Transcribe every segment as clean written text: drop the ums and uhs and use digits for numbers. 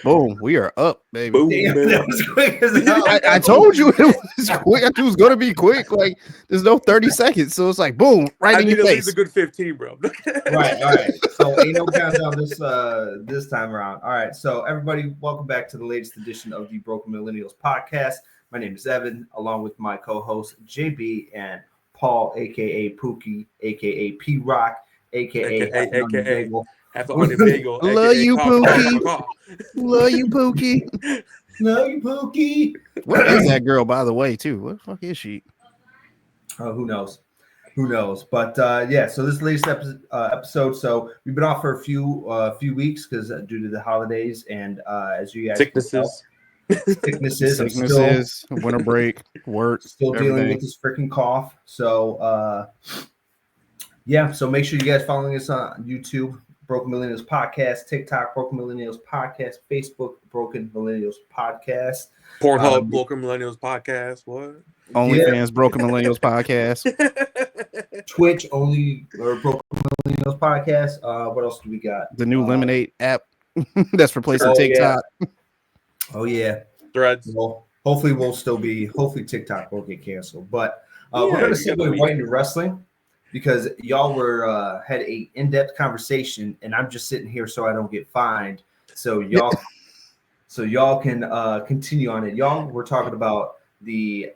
Boom, we are up, baby. Boom, Damn, man. that was quick as hell. I told you it was quick. I knew it was gonna be quick. Like there's no 30 seconds, so it's like boom, right I in need your at least a face. good 15, bro. Right, all right. So ain't no countdown this time around. All right. So everybody, welcome back to the latest edition of the Broken Millennials podcast. My name is Evan, along with my co-host JB and Paul, aka Pookie, aka P Rock, aka AKA Bagel. half the onion bagel. Love AKA you, caw, caw, Pookie. caw, caw. Love you, Pookie. Love you, Pookie. Where is that girl, by the way, too? Where the fuck is she? Who knows? Who knows? But yeah, so this latest episode. So we've been off for a few weeks because due to the holidays and as you guys Sicknesses. sicknesses. I'm Sicknesses, winter break, work, still dealing everything. with this freaking cough. So yeah, so make sure you guys following us on YouTube, Broken Millennials Podcast, TikTok, Broken Millennials Podcast, Facebook, Broken Millennials Podcast, Pornhub, Broken Millennials podcast. What? OnlyFans, Broken Millennials podcast. Twitch only or Broken Millennials Podcast. What else do we got? The new Lemonade app that's replacing Oh, TikTok. Oh yeah. Threads. Well, hopefully TikTok won't get canceled. But Yeah, we're gonna you got the segue week. right into wrestling because y'all were had a in-depth conversation, and I'm just sitting here so I don't get fined. So y'all can continue on it. Y'all were talking about the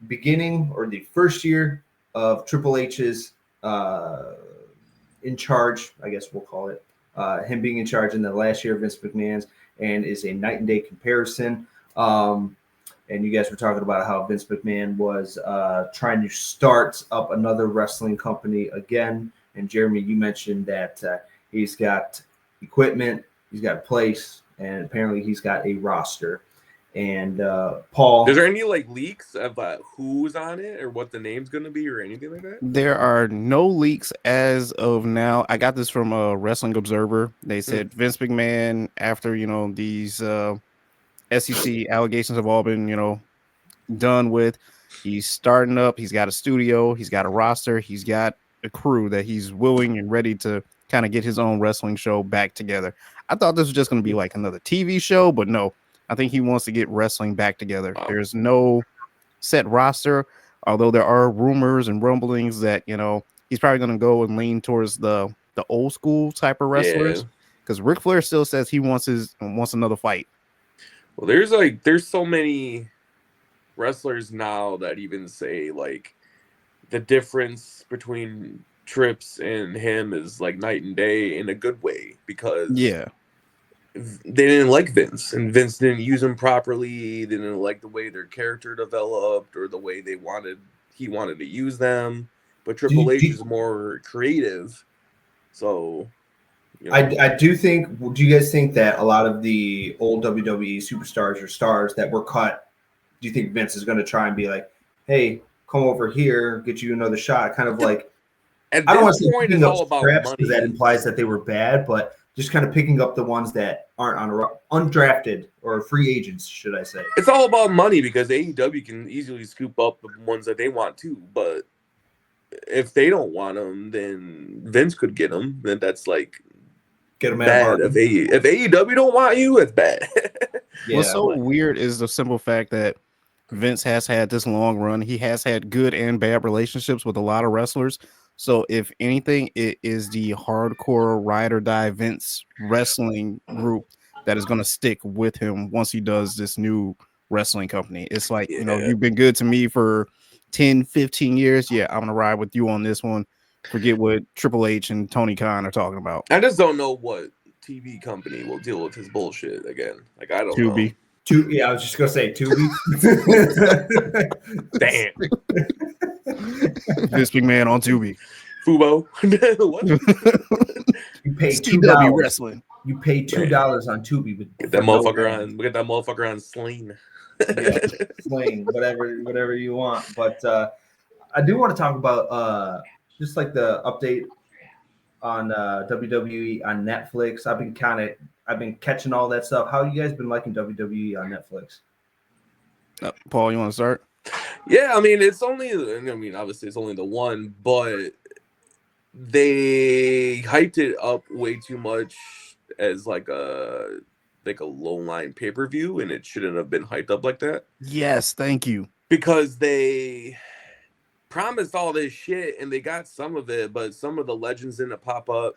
beginning or the first year of Triple H's in charge, I guess we'll call it. Him being in charge in the last year of Vince McMahon's, and is a night and day comparison. And you guys were talking about how Vince McMahon was trying to start up another wrestling company again. And Jeremy, you mentioned that he's got equipment, he's got a place, and apparently he's got a roster. And Paul, Is there any like leaks of who's on it or what the name's gonna be or anything like that? There are no leaks as of now. I got this from a Wrestling Observer. They said Vince McMahon, after these SEC allegations have all been done with, he's starting up. He's got a studio. He's got a roster. He's got a crew that he's willing and ready to kind of get his own wrestling show back together. I thought this was just going to be like another TV show, but no. I think he wants to get wrestling back together. Wow. There's no set roster, although there are rumors and rumblings that he's probably going to go and lean towards the old school type of wrestlers, because Ric Flair still says he wants another fight. Well, there's so many wrestlers now that even say like the difference between Trips and him is like night and day in a good way, because they didn't like Vince, and Vince didn't use him properly. They didn't like the way their character developed or the way he wanted to use them. But Triple H is more creative. So I do think. Do you guys think that a lot of the old WWE superstars or stars that were cut, do you think Vince is going to try and be like, "Hey, come over here, get you another shot"? Kind of like, at I don't want this to say point, picking it's up all about scraps money. because that implies that they were bad, but just kind of picking up the ones that aren't undrafted or free agents, should I say? It's all about money, because AEW can easily scoop up the ones that they want to. But if they don't want them, then Vince could get them. Then that's like Get them bad. If AEW don't want you, it's bad. What's so weird is the simple fact that Vince has had this long run. He has had good and bad relationships with a lot of wrestlers. So if anything, it is the hardcore ride or die Vince wrestling group that is going to stick with him once he does this new wrestling company. It's like, you've been good to me for 10, 15 years. Yeah, I'm going to ride with you on this one. Forget what Triple H and Tony Khan are talking about. I just don't know what TV company will deal with his bullshit again. Like, I don't know. I was just gonna say Tubi. Damn. Vince McMahon on Tubi. Fubo. What? You pay CW wrestling. You pay $2 on Tubi. Get that motherfucker on Sling. Sling, whatever you want. But I do want to talk about just like the update on WWE on Netflix. I've been catching all that stuff. How you guys been liking WWE on Netflix? Paul, you want to start? Yeah, I mean, obviously it's only the one, but they hyped it up way too much as like the like a low line pay-per-view, and it shouldn't have been hyped up like that. Yes, thank you. Because they promised all this shit and they got some of it, but some of the legends didn't pop up.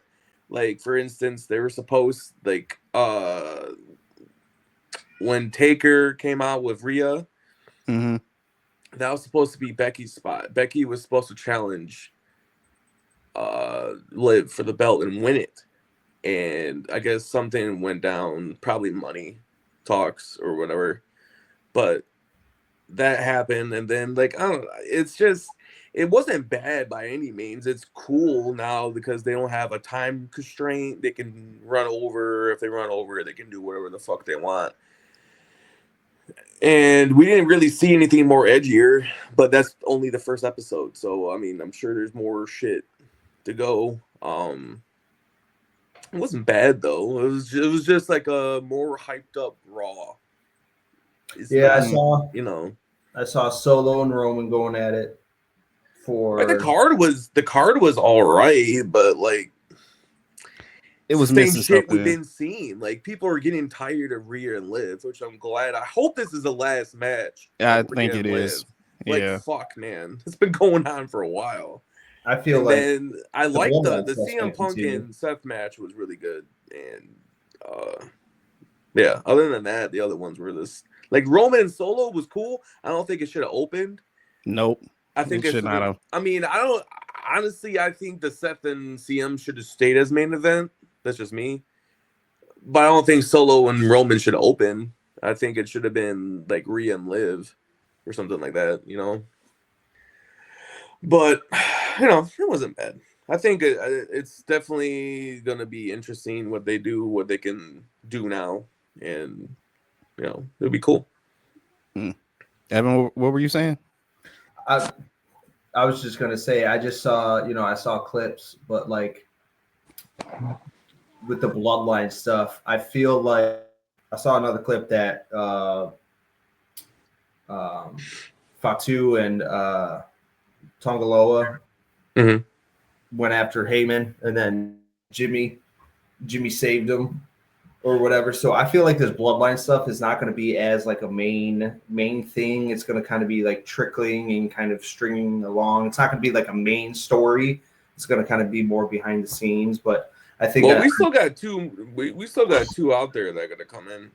Like, for instance, they were supposed, like, when Taker came out with Rhea, Mm-hmm. that was supposed to be Becky's spot. Becky was supposed to challenge Liv for the belt and win it. And I guess something went down, probably money talks or whatever. But that happened, and then, like, I don't know, it's just, it wasn't bad by any means. It's cool now because they don't have a time constraint. They can run over. If they run over, they can do whatever the fuck they want. And we didn't really see anything more edgier, but that's only the first episode. So, I mean, I'm sure there's more shit to go. It wasn't bad, though. It was just like a more hyped up Raw. I saw Solo and Roman going at it for like, the card was all right, but like it was same missing shit something. we've been seeing. Like, people are getting tired of Rhea and Liv, which I'm glad. I hope this is the last match. Yeah, I think it is. Like, yeah, fuck, man, it's been going on for a while. I feel and like then I like the CM Punk continue. and Seth match was really good, and yeah. Other than that, the other ones were this. Like, Roman and Solo was cool. I don't think it should have opened. Nope. I think it should not have. I mean, I don't honestly. I think the Seth and CM should have stayed as main event. That's just me. But I don't think Solo and Roman should open. I think it should have been like Rhea and Liv or something like that, you know. But you know, it wasn't bad. I think it's definitely gonna be interesting what they do, what they can do now, and you know, it'll be cool. Evan, what were you saying? I was just gonna say I just saw, I saw clips, but like with the bloodline stuff, I feel like I saw another clip that Fatu and Tongaloa went after Heyman, and then Jimmy saved him or whatever. So I feel like this bloodline stuff is not going to be as like a main thing. It's going to kind of be like trickling and kind of stringing along. It's not going to be like a main story. It's going to kind of be more behind the scenes. But I think we still got two. We still got two out there that are going to come in,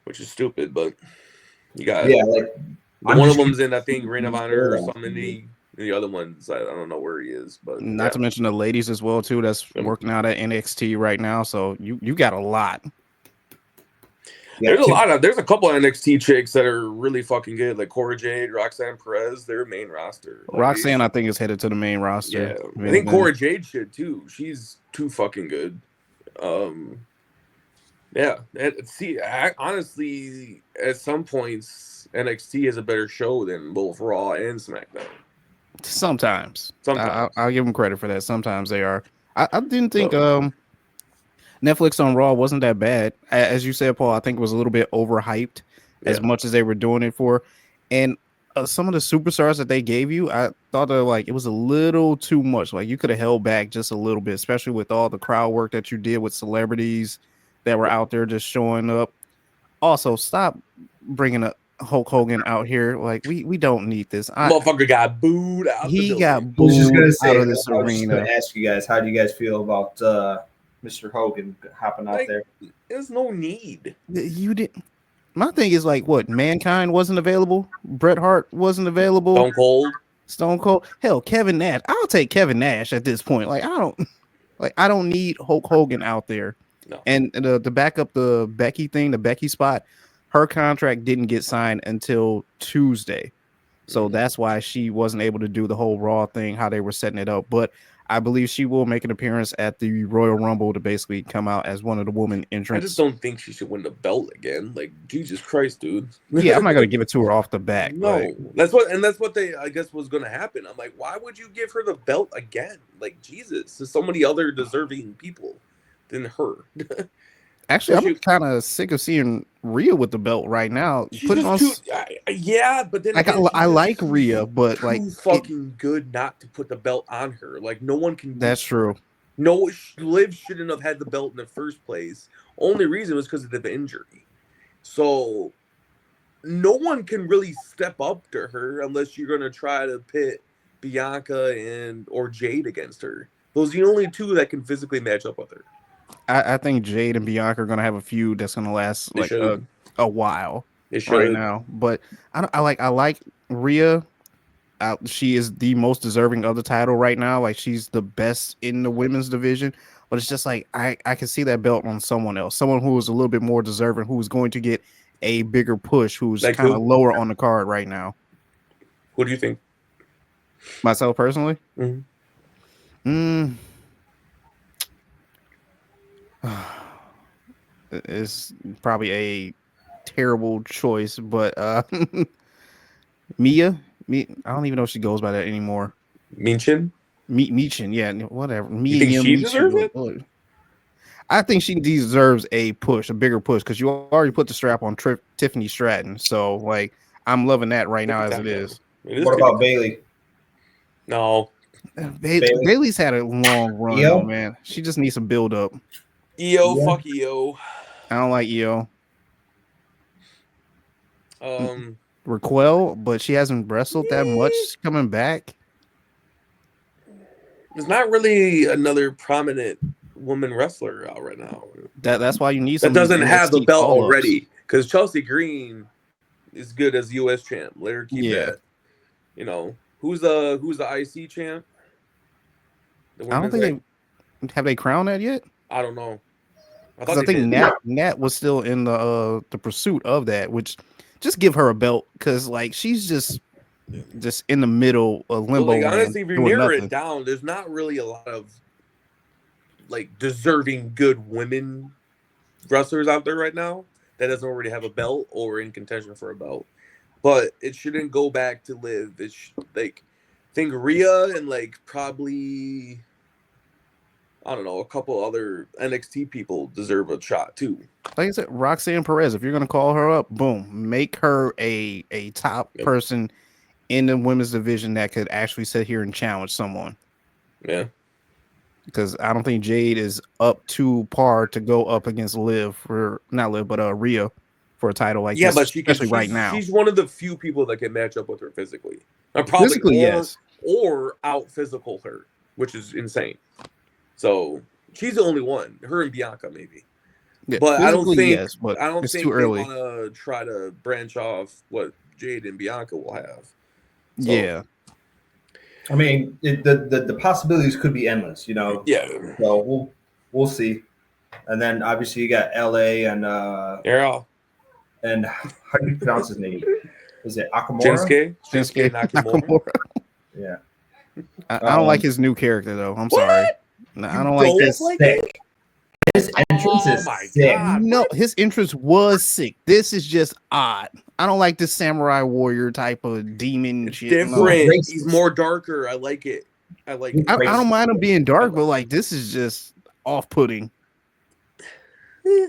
which is stupid. But you got like one of them's in, I think, Ring of Honor or something. The other ones, I don't know where he is, but not to mention the ladies as well too. That's working out at NXT right now. So you got a lot. There's a couple of NXT chicks that are really fucking good, like Cora Jade, Roxanne Perez. They're main roster. Like, Roxanne, I think, is headed to the main roster. Yeah, I think Cora Jade should too. She's too fucking good. Yeah. Honestly, at some points, NXT is a better show than both Raw and SmackDown. Sometimes. I'll give them credit for that. Sometimes they are. I didn't think Netflix on Raw wasn't that bad. As you said, Paul, I think it was a little bit overhyped as much as they were doing it for. And some of the superstars that they gave you, I thought it was a little too much. Like, you could have held back just a little bit, especially with all the crowd work that you did with celebrities that were out there just showing up. Also, stop bringing up Hulk Hogan out here. Like, we don't need this. Motherfucker got booed out. He got booed out of this arena. I was just going to ask you guys, how do you guys feel about Mr. Hogan hopping out there? There's no need. You didn't. My thing is, like, what? Mankind wasn't available. Bret Hart wasn't available. Stone Cold. Hell, Kevin Nash. I'll take Kevin Nash at this point. Like, I don't need Hulk Hogan out there. No. And to back up the Becky thing, the Becky spot, her contract didn't get signed until Tuesday. So that's why she wasn't able to do the whole Raw thing, how they were setting it up. But I believe she will make an appearance at the Royal Rumble to basically come out as one of the women entrants. I just don't think she should win the belt again. Like, Jesus Christ, dude. Yeah, I'm not gonna give it to her off the back. No, like, that's what they, I guess, was gonna happen. I'm like, why would you give her the belt again? Like, Jesus, there's so many other deserving people than her. Actually, I'm kind of sick of seeing Rhea with the belt right now. But then I like Rhea, but like, fucking good not to put the belt on her. Like, no one can. That's true. No, Liv shouldn't have had the belt in the first place. Only reason was because of the injury. So no one can really step up to her unless you're gonna try to pit Bianca or Jade against her. Those are the only two that can physically match up with her. I think Jade and Bianca are gonna have a feud that's gonna last They like should. a while They right should. now. But I like Rhea. She is the most deserving of the title right now. Like she's the best in the women's division. But it's just like I can see that belt on someone else, someone who is a little bit more deserving, who is going to get a bigger push, who's Like kind of who? lower on the card right now. What do you think? Myself personally, Mm-hmm. it's probably a terrible choice, but Mia, I don't even know if she goes by that anymore. Minchin? Michin, yeah, whatever. You think Mia she Michin. deserves it? I think she deserves a push, a bigger push, because you already put the strap on Tiffany Stratton. So, like, I'm loving that right now as it is. What about Bailey? No. Bailey's had a long run, Io? though, man. She just needs some build up. Io, fuck Io. I don't like Io. Raquel, but she hasn't wrestled that much coming back. There's not really another prominent woman wrestler out right now. That's why you need that some doesn't have the NXT belt call-ups. already. Because Chelsea Green is good as U.S. champ. Let her keep that. You know, who's the IC champ? I don't think they crowned that yet. I don't know. I think Nat was still in the pursuit of that, which just give her a belt because like she's just in the middle of limbo. Well, like, honestly, if you narrow it down, there's not really a lot of like deserving good women wrestlers out there right now that doesn't already have a belt or in contention for a belt. But it shouldn't go back to Liv. It's like think Rhea and like probably I don't know, a couple other NXT people deserve a shot too. Like I said, Roxanne Perez, if you're gonna call her up, boom, make her a top person in the women's division that could actually sit here and challenge someone. Yeah. Because I don't think Jade is up to par to go up against Rhea for a title like this. But especially right now. She's one of the few people that can match up with her physically. Probably or out physical her, which is insane. So she's the only one. Her and Bianca maybe. Yeah, but I don't think it's too early. They want to try to branch off what Jade and Bianca will have. So, yeah. I mean, the possibilities could be endless, you know. Yeah. So we'll see. And then obviously you got LA and and how do you pronounce his name? Is it Akamura? Shinsuke Nakamura. Yeah. I don't like his new character though. I'm sorry. No, I don't like this. His entrance is sick. God. No, his entrance was sick. This is just odd. I don't like this samurai warrior type of demon shit. Different. No. He's more darker. I like it. I don't mind him being dark, but like this is just off-putting. I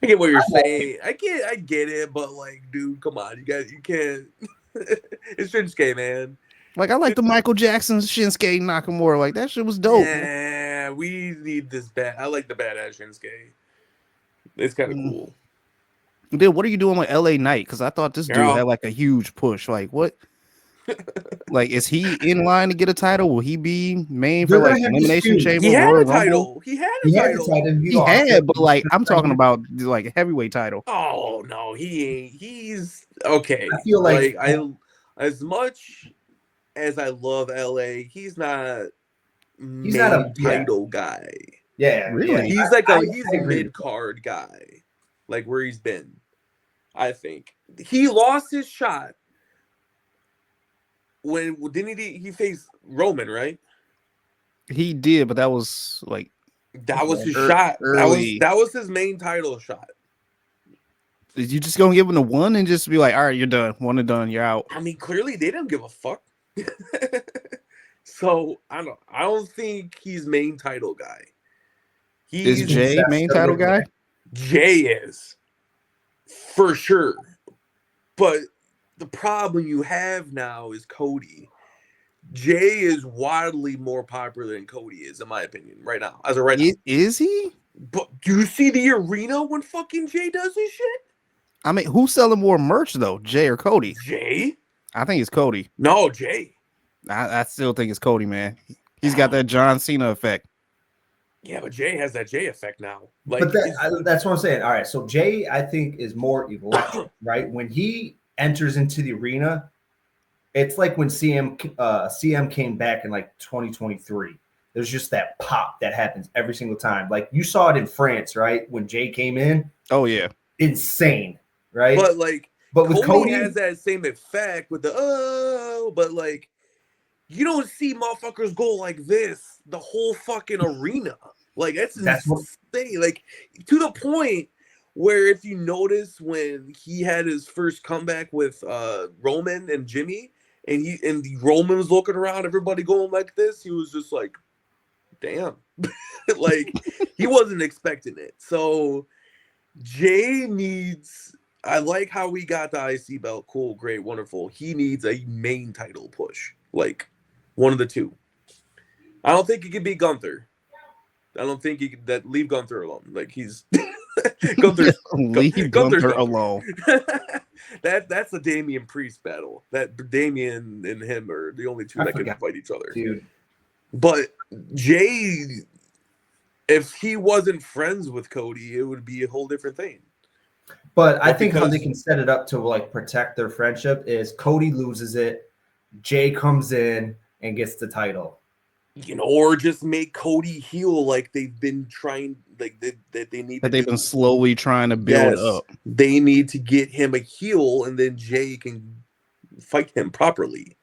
get what you're saying. I get it, but like, dude, come on, you can't. It's Shinsuke, man. Like I like the Michael Jackson Shinsuke Nakamura. Like that shit was dope. Yeah, we need this bad. I like the badass Shinsuke. It's kind of cool. Dude, what are you doing with LA Knight? Because I thought this dude had like a huge push. Like what? Like is he in line to get a title? Will he be main for like Elimination Chamber? He had a title. He had a title. He had, but like I'm talking about like heavyweight title. Oh no, he ain't. He's okay. I feel like I as much as I love LA, he's not a title guy. Yeah, really. He's he's a mid card guy, like where he's been. I think he lost his shot when he faced Roman, right? He did, but that was like that was his shot. That was his main title shot. Did you just gonna give him the one and just be like, all right, you're done, one and done, you're out? I mean, clearly they didn't give a fuck. So I don't think he's main title guy. Is Jay main title guy? Jay is for sure. But the problem you have now is Cody. Jay is wildly more popular than Cody is, in my opinion, right now. As of right now. Is he? But do you see the arena when fucking Jay does this shit? I mean, who's selling more merch though, Jay or Cody? Jay? I think it's Cody. No, Jay. I still think it's Cody, man. He's got that John Cena effect. Yeah, but Jay has that Jay effect now. Like, but that's what I'm saying. All right, so Jay, I think, is more electric, right? When he enters into the arena, it's like when CM came back in like 2023. There's just that pop that happens every single time. Like you saw it in France, right? When Jay came in. Oh yeah, insane, right? But with Cody has that same effect with the but like you don't see motherfuckers go like this the whole fucking arena. Like that's insane. Like to the point where if you notice when he had his first comeback with Roman and Jimmy, and Roman was looking around, everybody going like this, he was just like, damn. Like he wasn't expecting it. So Jay needs, I like how we got the IC belt. Cool, great, wonderful. He needs a main title push. Like one of the two. I don't think he could beat Gunther. I don't think he could leave Gunther alone. Like he's leave Gunther alone. That's the Damian Priest battle. That Damian and him are the only two that can fight each other. Dude. But Jay, if he wasn't friends with Cody, it would be a whole different thing. But I think how they can set it up to like protect their friendship is Cody loses it, Jay comes in and gets the title. You know, or just make Cody heel like they've been trying, like they've been slowly trying to build up. They need to get him a heel, and then Jay can fight him properly.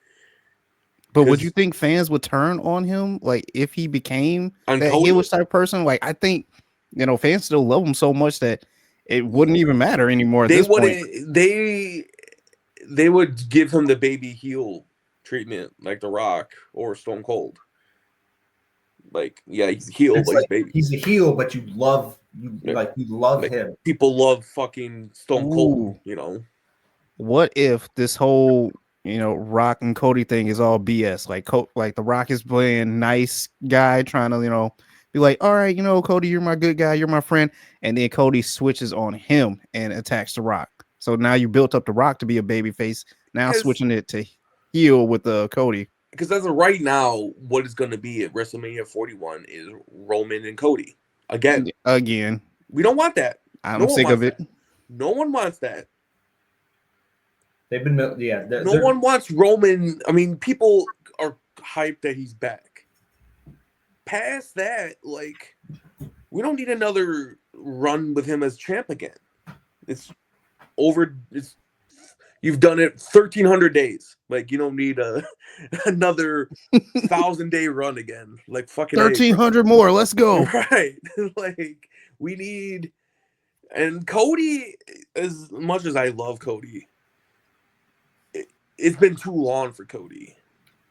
But would you think fans would turn on him, like if he became that heelish type person? Like I think, you know, fans still love him so much that it wouldn't even matter anymore. At this point. They would give him the baby heel treatment, like The Rock or Stone Cold. Like, yeah, he's a heel, but like, baby. He's a heel, but you love him. People love fucking Stone Cold, you know. What if this whole, you know, Rock and Cody thing is all BS? Like The Rock is playing nice guy, trying to, you know, be like, all right, you know, Cody, you're my good guy, you're my friend, and then Cody switches on him and attacks The Rock. So now you built up The Rock to be a babyface. Now switching it to heel with Cody. Because as of right now, what is going to be at WrestleMania 41 is Roman and Cody again. We don't want that. I'm sick of it. No one wants that. They've been, no one wants Roman. I mean, people are hyped that he's back. Past that, like, we don't need another run with him as champ again. It's over. You've done it 1,300 days. Like, you don't need another 1,000-day run again. Like, fucking 1,300 more. Let's go. Right. Like, we need. And Cody, as much as I love Cody, it's been too long for Cody.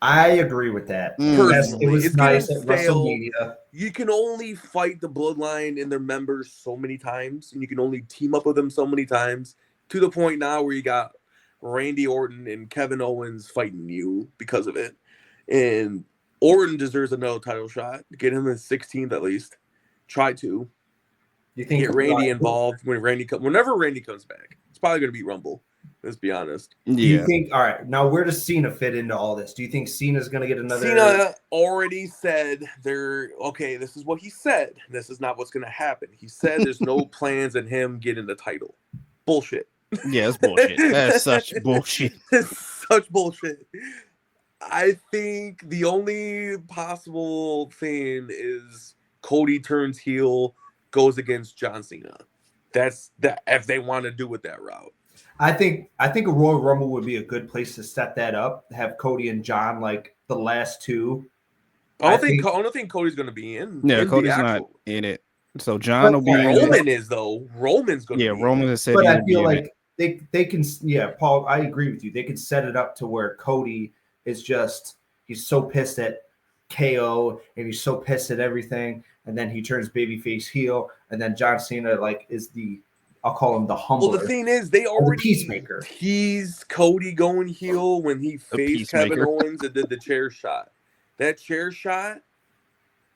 I agree with that. Personally, it was nice at WrestleMania. You can only fight the Bloodline and their members so many times, and you can only team up with them so many times, to the point now where you got Randy Orton and Kevin Owens fighting you because of it. And Orton deserves another title shot. Get him in 16th at least. Try to. You think get Randy involved whenever Randy comes back. It's probably going to be Rumble. Let's be honest. Do you think, all right, now where does Cena fit into all this? Do you think Cena's going to get another? Cena already said this is what he said. This is not what's going to happen. He said there's no plans in him getting the title. Bullshit. Yeah, it's bullshit. That's such bullshit. It's such bullshit. I think the only possible thing is Cody turns heel, goes against John Cena. That's that if they want to do it that route. I think a Royal Rumble would be a good place to set that up. Have Cody and John like the last two. I don't think Cody's going to be in. Yeah, Cody's not in it. So John will be. Roman is though. Roman's going to. Yeah, Roman has said. But I feel like they can. Yeah, Paul, I agree with you. They can set it up to where Cody is just he's so pissed at KO and he's so pissed at everything, and then he turns babyface heel, and then John Cena like is the I'll call him the humbler. Well, the thing is, they already peacemaker. teased Cody going heel when he faced Kevin Owens and did the chair shot. That chair shot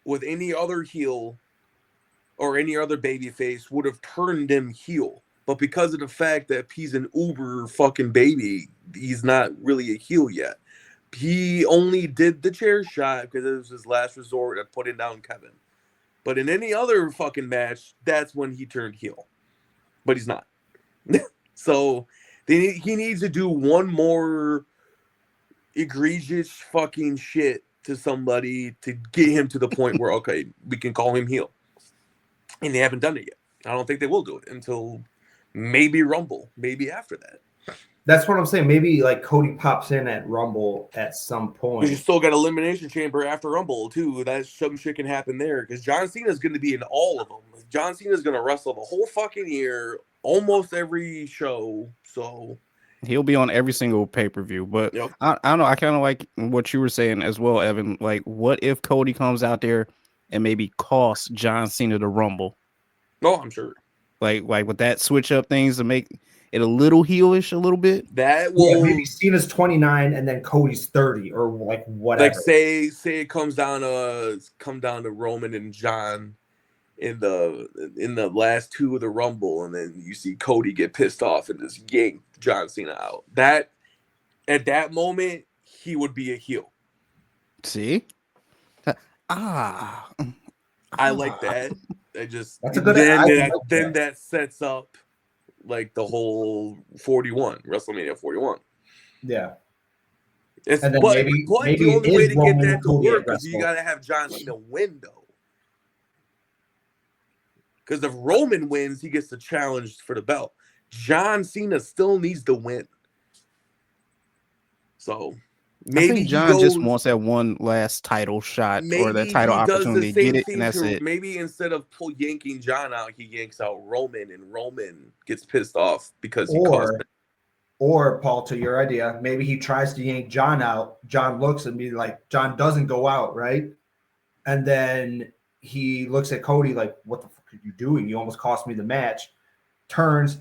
with any other heel or any other babyface would have turned him heel. But because of the fact that he's an uber fucking baby, he's not really a heel yet. He only did the chair shot because it was his last resort at putting down Kevin. But in any other fucking match, that's when he turned heel. But he's not. So he needs to do one more egregious fucking shit to somebody to get him to the point where, okay, we can call him heel. And they haven't done it yet. I don't think they will do it until maybe Rumble, maybe after that. That's what I'm saying. Maybe like Cody pops in at Rumble at some point. You still got Elimination Chamber after Rumble too. That some shit can happen there because John Cena is going to be in all of them. John Cena is going to wrestle the whole fucking year, almost every show. So he'll be on every single pay-per-view. But yep. I don't know. I kind of like what you were saying as well, Evan. Like, what if Cody comes out there and maybe costs John Cena the Rumble? No, I'm sure. Like with that switch up things to make it a little heelish, a little bit. That will maybe Cena's 29 and then Cody's 30 or like whatever. Like say it comes down to Roman and John in the last two of the Rumble, and then you see Cody get pissed off and just yank John Cena out. That at that moment he would be a heel. See? I like that. That's a good then that sets up like the whole 41 WrestleMania 41. Yeah. But maybe the only way to get that to work is you gotta have John Cena win though. Because if Roman wins, he gets the challenge for the belt. John Cena still needs to win. So maybe I think John just wants that one last title shot or that title opportunity to get it, and that's it. Maybe instead of yanking John out, he yanks out Roman, and Roman gets pissed off because he caused it. Or, Paul, to your idea, maybe he tries to yank John out. John looks and be like, John doesn't go out, right? And then he looks at Cody like, what the fuck are you doing? You almost cost me the match. Turns,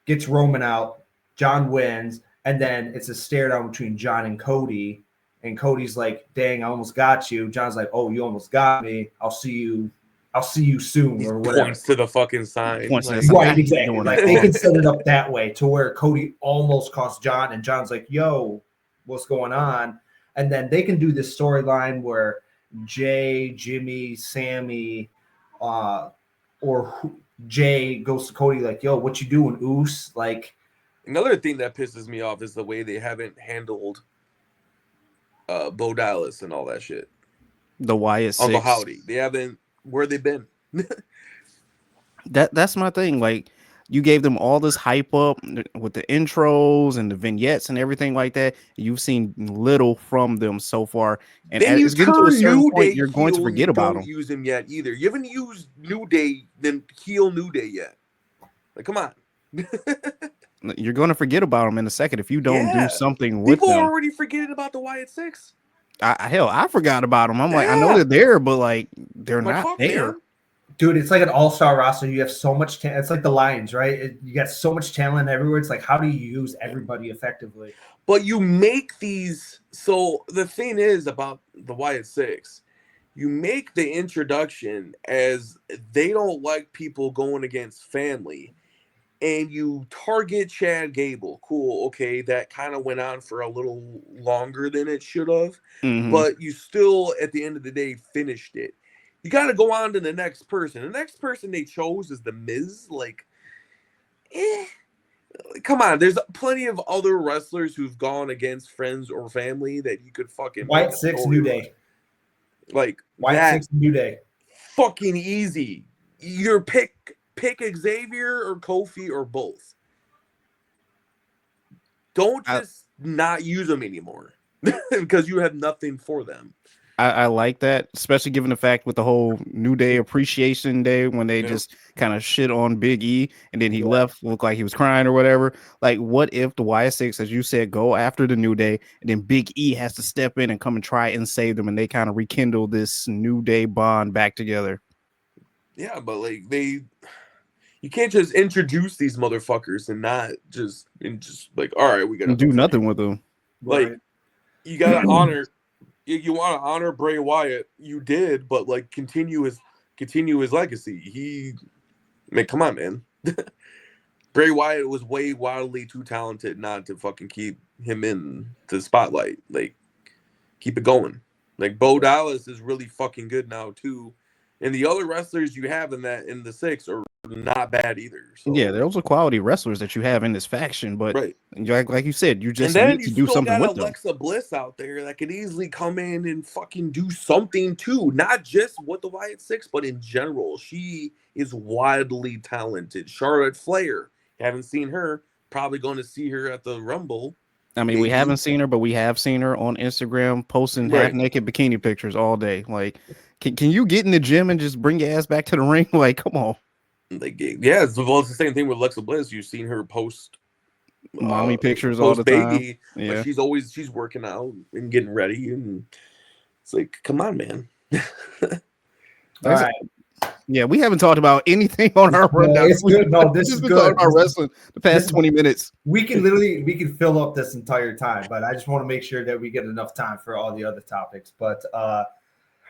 gets Roman out. John wins. And then it's a stare down between John and Cody. And Cody's like, dang, I almost got you. John's like, oh, you almost got me. I'll see you soon or whatever. Points to the fucking sign. Right, exactly. Like they can set it up that way to where Cody almost cost John and John's like, yo, what's going on? And then they can do this storyline where Jay, Jimmy, Sammy, or Jay goes to Cody like, yo, what you doing, Oos? Like, another thing that pisses me off is the way they haven't handled Bo Dallas and all that shit. The Wyatt Six. Uncle Howdy. They haven't. Where they been? That's my thing. Like, you gave them all this hype up with the intros and the vignettes and everything like that. You've seen little from them so far, and then it's getting to a certain point you're going to forget about them. Don't use him yet either. You haven't used New Day, then heel New Day yet. Like, come on. You're going to forget about them in a second if you don't do something with them. People are already forgetting about the Wyatt Six. I forgot about them. I'm like, I know they're there, but like they're not there. Man. Dude, it's like an all-star roster. You have so much talent. It's like the Lions, right? You got so much talent everywhere. It's like, how do you use everybody effectively? But you make these. So the thing is about the Wyatt Six, you make the introduction as they don't like people going against family. And you target Chad Gable. Cool. Okay. That kind of went on for a little longer than it should have. Mm-hmm. But you still, at the end of the day, finished it. You got to go on to the next person. The next person they chose is The Miz. Like, come on. There's plenty of other wrestlers who've gone against friends or family that you could fucking. Wyatt Six, New Day. Like, Wyatt Six, New Day. Fucking easy. Your pick Xavier or Kofi or both. Don't just not use them anymore because you have nothing for them. I like that, especially given the fact with the whole New Day Appreciation Day when they just kind of shit on Big E and then he left, looked like he was crying or whatever. Like, what if the Wyatt Six, as you said, go after the New Day and then Big E has to step in and come and try and save them and they kind of rekindle this New Day bond back together? Yeah, but like you can't just introduce these motherfuckers and not just like, all right, we gotta do nothing with them. Like, Right. you gotta honor. You want to honor Bray Wyatt, you did, but like continue his legacy. Come on, man. Bray Wyatt was way wildly too talented not to fucking keep him in the spotlight. Like, keep it going. Like, Bo Dallas is really fucking good now too, and the other wrestlers you have in the six are not bad either. So yeah, those are quality wrestlers that you have in this faction, but right. like you said, you just And then need you to do still something got with them. Alexa Bliss out there that could easily come in and fucking do something too. Not just with the Wyatt Six, but in general. She is wildly talented. Charlotte Flair, haven't seen her. Probably going to see her at the Rumble. I mean, we haven't seen her, but we have seen her on Instagram posting half naked bikini pictures all day. Like, can you get in the gym and just bring your ass back to the ring? Like, come on. Like, yeah, it's the same thing with Alexa Bliss. You've seen her post mommy pictures all the baby, time. Yeah, but she's working out and getting ready, and it's like, come on, man. All right. Yeah, we haven't talked about anything on our rundown. It's good. No, this is good. Talking about wrestling the past 20 minutes. We can fill up this entire time, but I just want to make sure that we get enough time for all the other topics. But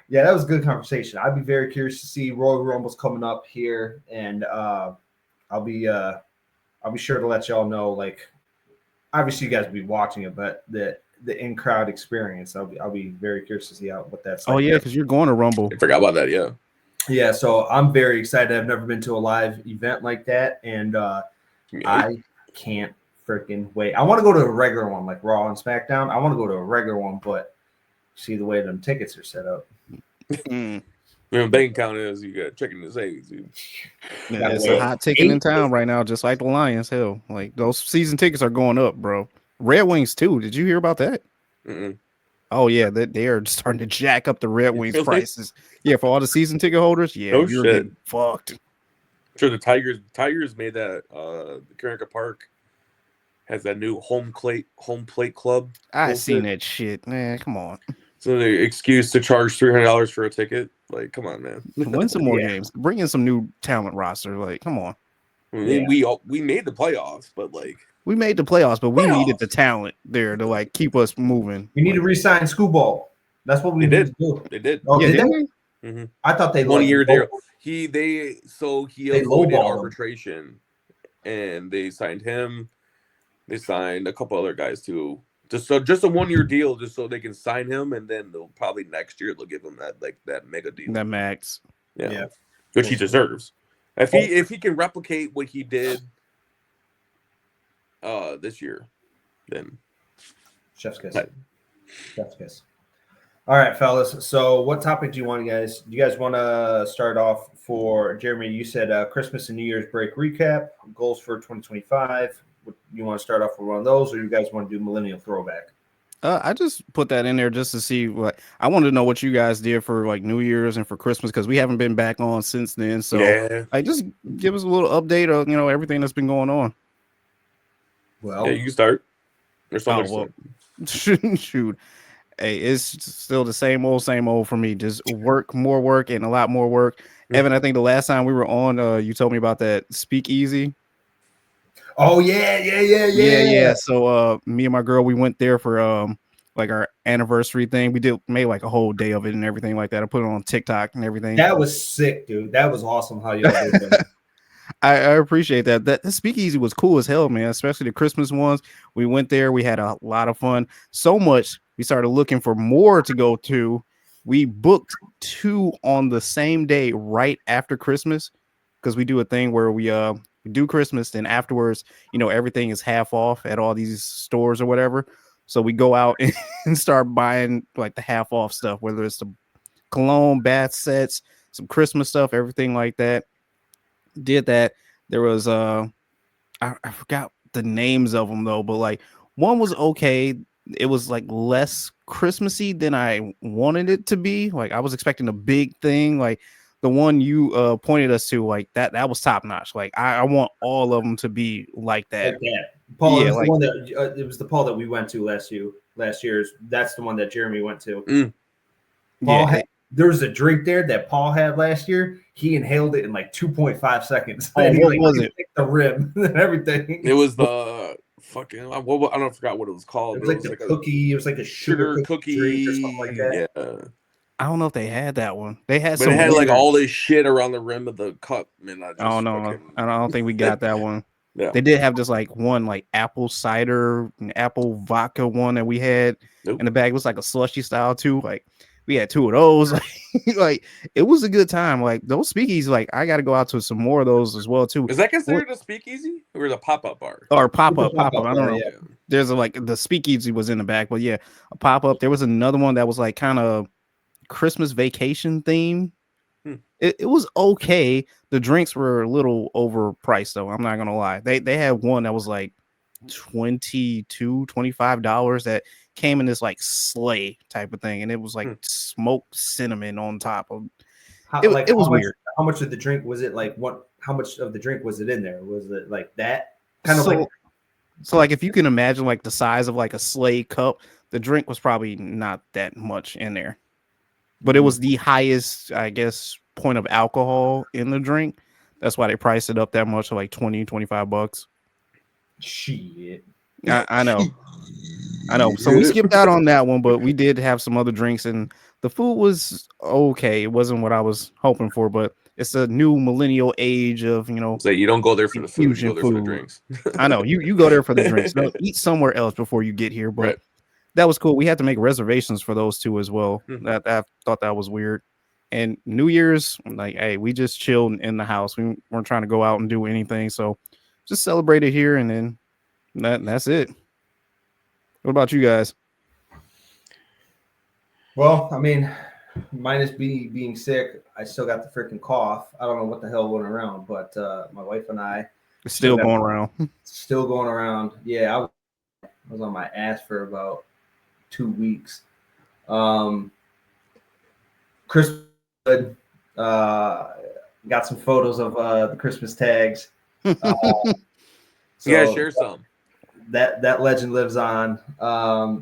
yeah, that was a good conversation. I'd be very curious to see Royal Rumble's coming up here, and I'll be sure to let y'all know. Like, obviously, you guys will be watching it, but the in crowd experience, I'll be very curious to see what that's like. Oh yeah, because you're going to Rumble. I forgot about that. Yeah. Yeah, so I'm very excited. I've never been to a live event like that, and I can't freaking wait. I want to go to a regular one like Raw and SmackDown. I want to go to a regular one, but see the way them tickets are set up. Bank account is you got checking the savings. Yeah, it's a hot ticket in town right now, just like the Lions. Hell, like those season tickets are going up, bro. Red Wings too. Did you hear about that? Mm-mm. Oh yeah, they are starting to jack up the Red Wings prices. Yeah, for all the season ticket holders. Yeah, you're getting fucked. Sure, the Tigers made that. The Comerica Park has that new home plate club. I seen that shit, man. Come on. So the excuse to charge $300 for a ticket. Like, come on, man. Win some more games. Bring in some new talent roster. Like, come on. I mean, we made the playoffs, but like. We made the playoffs, but we needed the talent there to like keep us moving. We need to re-sign Screwball. That's what we need to do. They did. Oh, yeah, did they? Mm-hmm. I thought they 1 year deal. He avoided arbitration, and they signed him. They signed a couple other guys too. Just a 1 year deal, just so they can sign him, and then they'll probably next year they'll give him that mega deal. That max. Yeah. Which he deserves. If he can replicate what he did this year, then chef's kiss. Chef's kiss. All right, fellas. So what topic do you want, guys? Do you guys want to start off for Jeremy? You said Christmas and New Year's break recap, goals for 2025. You want to start off with one of those, or you guys want to do millennial throwback? I just put that in there just to see what I wanted to know what you guys did for like New Year's and for Christmas, because we haven't been back on since then. So I just give us a little update of everything that's been going on. Well, yeah, you can start. There's something. Shoot. Hey, it's still the same old for me. Just more work, and a lot more work. Mm-hmm. Evan, I think the last time we were on, you told me about that speakeasy. Oh yeah. So me and my girl, we went there for like our anniversary thing. We made like a whole day of it and everything like that. I put it on TikTok and everything. That was sick, dude. That was awesome how y'all did that. I appreciate that. The speakeasy was cool as hell, man. Especially the Christmas ones. We went there. We had a lot of fun. So much we started looking for more to go to. We booked 2 on the same day right after Christmas, because we do a thing where we do Christmas, then afterwards, everything is half off at all these stores or whatever. So we go out and start buying like the half off stuff, whether it's the cologne, bath sets, some Christmas stuff, everything like that. Did that. There was I forgot the names of them though, but like one was okay. It was like less Christmassy than I wanted it to be. Like I was expecting a big thing. Like the one you pointed us to, like that was top notch. Like I want all of them to be like that. Paul, it was it was the Paul that we went to last year. That's the one that Jeremy went to. Mm. Paul, there was a drink there that Paul had last year. He inhaled it in like 2.5 seconds. Oh, and what was it? The rim and everything. It was the fucking. I don't forgot what it was called. It was like the cookie. It was like a sugar cookie drink or something like that. Yeah. I don't know if they had that one. They had But some. it had like all this shit around the rim of the cup, man. I don't know. I don't think we got that one. Yeah. They did have this like one like apple cider and apple vodka one that we had in the bag. It was like a slushy style too. Like we had 2 of those. Like it was a good time. Like those speakeasies, like I got to go out to some more of those as well too. Is that considered a speakeasy or a pop-up bar? Or pop-up. I don't know. Yeah. There's like the speakeasy was in the back, but yeah, a pop-up. There was another one that was like kind of Christmas vacation theme. It was okay. The drinks were a little overpriced though. I'm not gonna lie. They had one that was like $25 that came in this like sleigh type of thing, and it was like smoked cinnamon on top of it. It was weird. How much of the drink was it? Like what? How much of the drink was it in there? Was it like that kind of like? So like if you can imagine like the size of like a sleigh cup, the drink was probably not that much in there, but it was the highest, I guess, point of alcohol in the drink. That's why they priced it up that much, so like $20-$25. Shit. I know. So we skipped out on that one, but we did have some other drinks, and the food was okay. It wasn't what I was hoping for, but it's a new millennial age of, So you don't go there for the food, you go there for the drinks. I know you go there for the drinks. No, eat somewhere else before you get here, but right. That was cool. We had to make reservations for those two as well. I thought that was weird. And New Year's, like, hey, we just chilled in the house. We weren't trying to go out and do anything, so just celebrate it here, and then that's it. What about you guys? Well, I mean, minus being sick, I still got the freaking cough. I don't know what the hell went around, but my wife and I still going around. Still going around. Yeah, I was on my ass for about 2 weeks. Christmas, got some photos of the Christmas tags. You gotta share some. That legend lives on.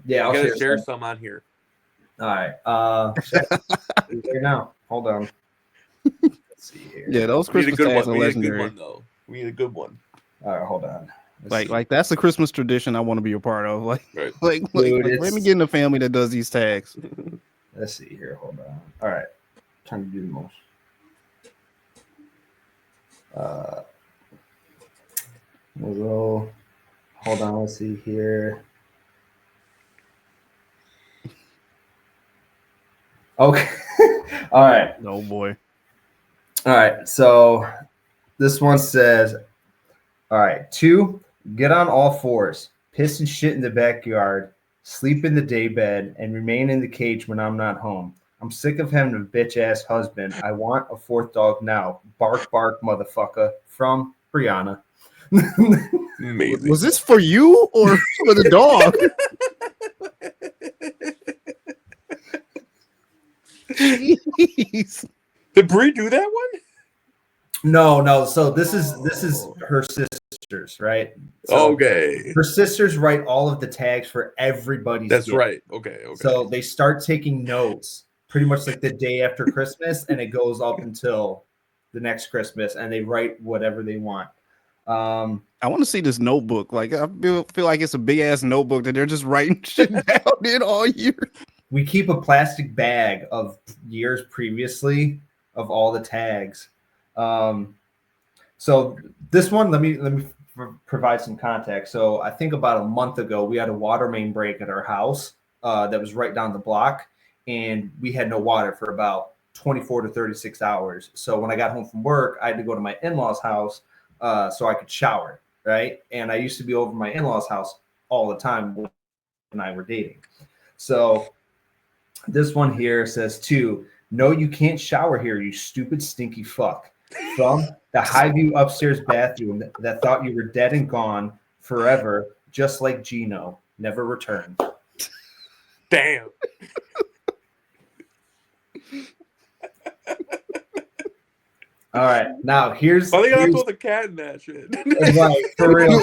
Yeah, I'll share some on here. All right. Right now, hold on. Let's see here. Yeah, those Christmas tags are legendary. We need a good one, though. We need a good one. All right, hold on. Like that's the Christmas tradition I want to be a part of. Like, right. like let me get in a family that does these tags. Let's see here. Hold on. All right. Trying to do the most. Hold on. Let's see here. Okay. All right. Oh boy. All right. So this one says, all right, 2, get on all fours, piss and shit in the backyard, sleep in the day bed, and remain in the cage when I'm not home. I'm sick of having a bitch-ass husband. I want a 4th dog now. Bark, bark, motherfucker. From Brianna. Amazing. Was this for you or for the dog? Jeez. Did Brie do that one? No. So this is her sisters, right? So okay. Her sisters write all of the tags for everybody's. That's gift. right. Okay. So they start taking notes pretty much like the day after Christmas, and it goes up until the next Christmas, and they write whatever they want. I want to see this notebook. Like I feel like it's a big ass notebook that they're just writing shit down in all year. We keep a plastic bag of years previously of all the tags. So this one, let me provide some context. So I think about a month ago, we had a water main break at our house that was right down the block, and we had no water for about 24 to 36 hours. So when I got home from work, I had to go to my in-laws' house so I could shower, right? And I used to be over my in-laws' house all the time when I were dating. So this one here says 2, no, you can't shower here, you stupid stinky fuck. From the Highview upstairs bathroom that thought you were dead and gone forever, just like Gino, never returned. Damn. All right, now here's. Why they gotta throw the cat in that shit? Right, for real.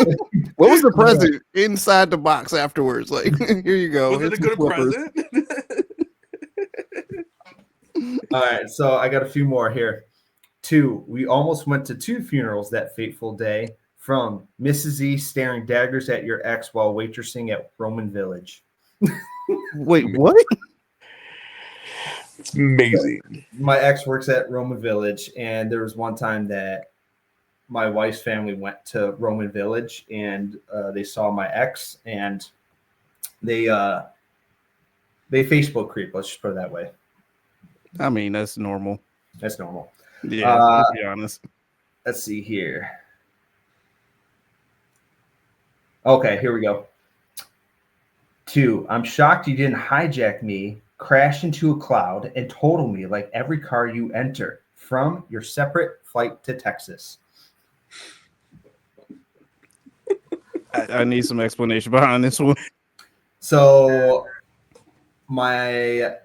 What was the present inside the box afterwards? Like, here you go. Was it a good present? All right, so I got a few more here. 2, we almost went to 2 funerals that fateful day. From Mrs. E staring daggers at your ex while waitressing at Roman Village. Wait, what? It's amazing. My ex works at Roman Village, and there was one time that my wife's family went to Roman Village, and they saw my ex, and they Facebook creep. Let's just put it that way. I mean, that's normal. That's normal. Yeah, let's be honest. Let's see here. Okay, here we go. 2, I'm shocked you didn't hijack me, crash into a cloud, and total me like every car you enter from your separate flight to Texas. I need some explanation behind this one. So my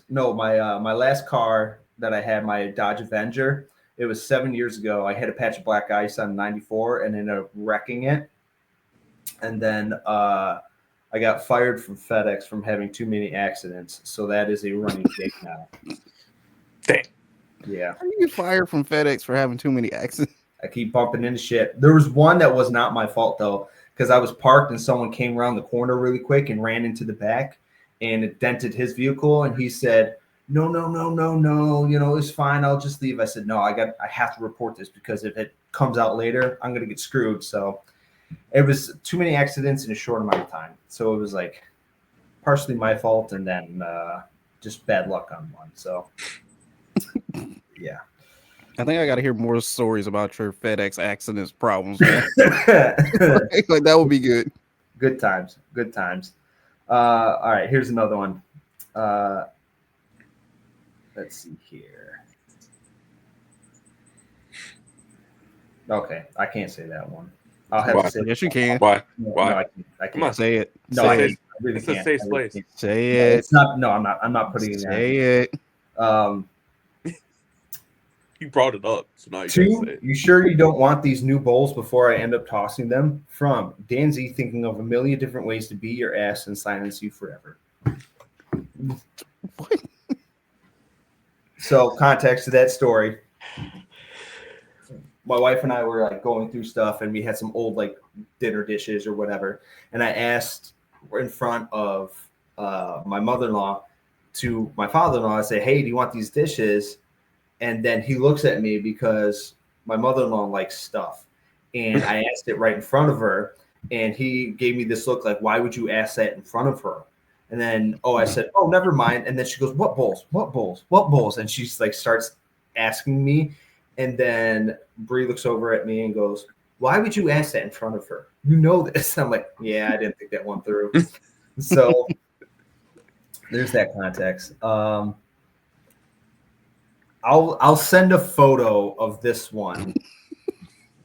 my last car that I had, my Dodge Avenger, it was 7 years ago. I had a patch of black ice on 94 and ended up wrecking it. And then I got fired from FedEx from having too many accidents. So that is a running gig now. Dang. Yeah. How do you get fired from FedEx for having too many accidents? I keep bumping into shit. There was one that was not my fault, though, because I was parked and someone came around the corner really quick and ran into the back, and it dented his vehicle. And he said, no, it's fine. I'll just leave. I said, no, I have to report this, because if it comes out later, I'm going to get screwed. So it was too many accidents in a short amount of time. So it was like partially my fault, and then just bad luck on one. So yeah. I think I got to hear more stories about your FedEx accidents problems, man. Like, that would be good. Good times. All right, here's another one. Let's see here. Okay, I can't say that one. I'll have to say. Yes, you can. Why? No, Why? I can't. Come on, say it. No, say I really it's can't. a safe place. Say it. It's not. No, I'm not putting it down. Say it. You brought it up, so now you 2, gotta say it. you sure you don't want these new bowls before I end up tossing them? From Dan Z, thinking of a million different ways to beat your ass and silence you forever. What? So, context to that story. My wife and I were like going through stuff, and we had some old like dinner dishes or whatever. And I asked in front of my mother-in-law to my father-in-law, I say, hey, do you want these dishes? And then he looks at me because my mother-in-law likes stuff. And I asked it right in front of her, and he gave me this look like, why would you ask that in front of her? And then, I said, oh, never mind. And then she goes, what bowls? What bowls? What bowls? And she's like, starts asking me. And then Bree looks over at me and goes, why would you ask that in front of her? You know this. I'm like, yeah, I didn't think that one through. So there's that context. I'll send a photo of this one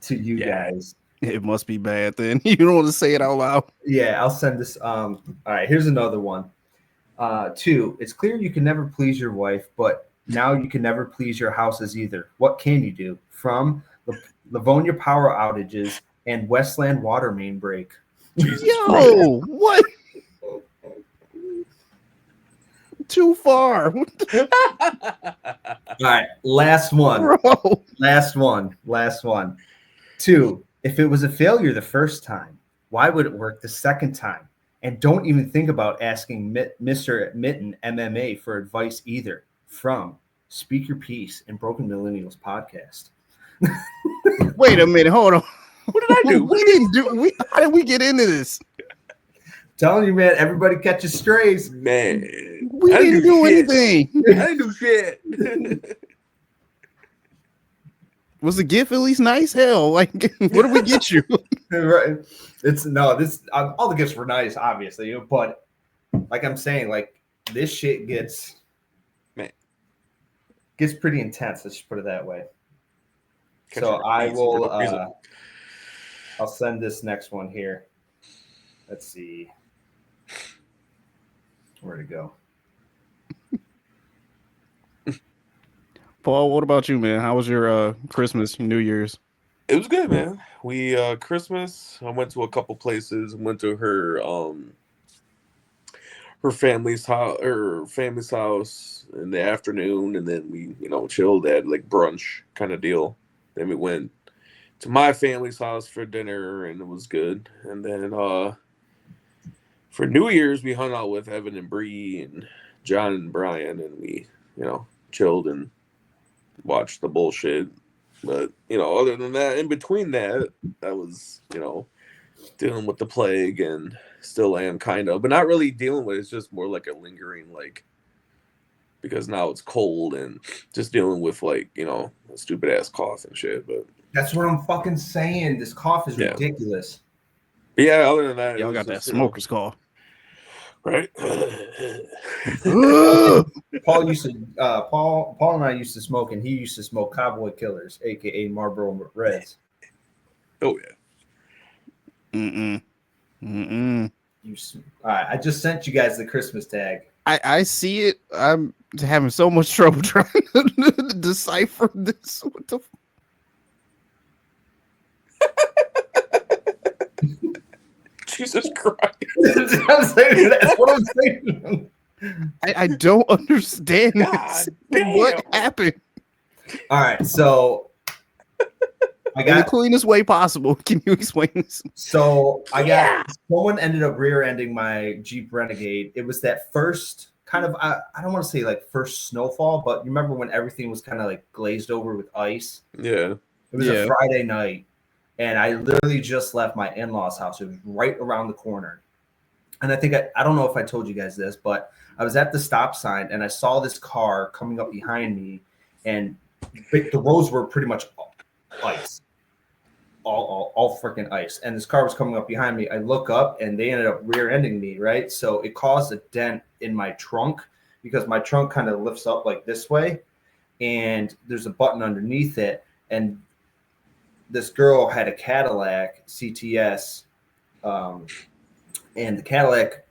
to you guys. It must be bad then. You don't want to say it out loud. Yeah, I'll send this. All right, here's another one. 2, it's clear you can never please your wife, but now you can never please your houses either. What can you do? From Livonia power outages and Westland water main break. Yo, what? Too far. All right, last one. Bro. Last one. 2, if it was a failure the first time, why would it work the second time? And don't even think about asking Mr. Mitten MMA for advice either. From Speak Your Piece and Broken Millennials podcast. Wait a minute. Hold on. What did I do? We didn't do. How did we get into this? Telling you, man, everybody catches strays. Man, We didn't do anything. I didn't do shit. Was the gift at least nice? Hell, like, what did we get you? Right. All the gifts were nice, obviously, but like I'm saying, like this shit gets pretty intense. Let's just put it that way. So I will. I'll send this next one here. Let's see. Where'd it go? Paul, what about you, man? How was your Christmas, New Year's? It was good, man. We Christmas, I went to a couple places. I went to her her family's house in the afternoon, and then we chilled at like brunch kind of deal. Then we went to my family's house for dinner, and it was good. And then for New Year's we hung out with Evan and Bree and John and Brian, and we chilled and watched the bullshit. But other than that, in between that, I was dealing with the plague, and still am kind of, but not really dealing with it. It's just more like a lingering, like, because now it's cold, and just dealing with like a stupid ass cough and shit. But that's what I'm fucking saying. This cough is ridiculous. But yeah, other than that, y'all got just, that smoker's cough, right? Paul and I used to smoke, and he used to smoke Cowboy Killers, aka Marlboro Reds. Oh yeah. All right, I just sent you guys the Christmas tag. I see it. I'm having so much trouble trying to decipher this. What the? Jesus Christ! That's what I'm saying. I don't understand what happened. All right, so I got in the cleanest way possible. Can you explain this? So someone ended up rear-ending my Jeep Renegade. It was that first kind of I don't want to say like first snowfall, but you remember when everything was kind of like glazed over with ice? Yeah. It was a Friday night, and I literally just left my in-laws' house. It was right around the corner. And I think I don't know if I told you guys this, but I was at the stop sign and I saw this car coming up behind me, and the roads were pretty much ice. All freaking ice, and this car was coming up behind me. I look up, and they ended up rear-ending me, right? So it caused a dent in my trunk, because my trunk kind of lifts up like this way, and there's a button underneath it. And this girl had a Cadillac CTS, and the Cadillac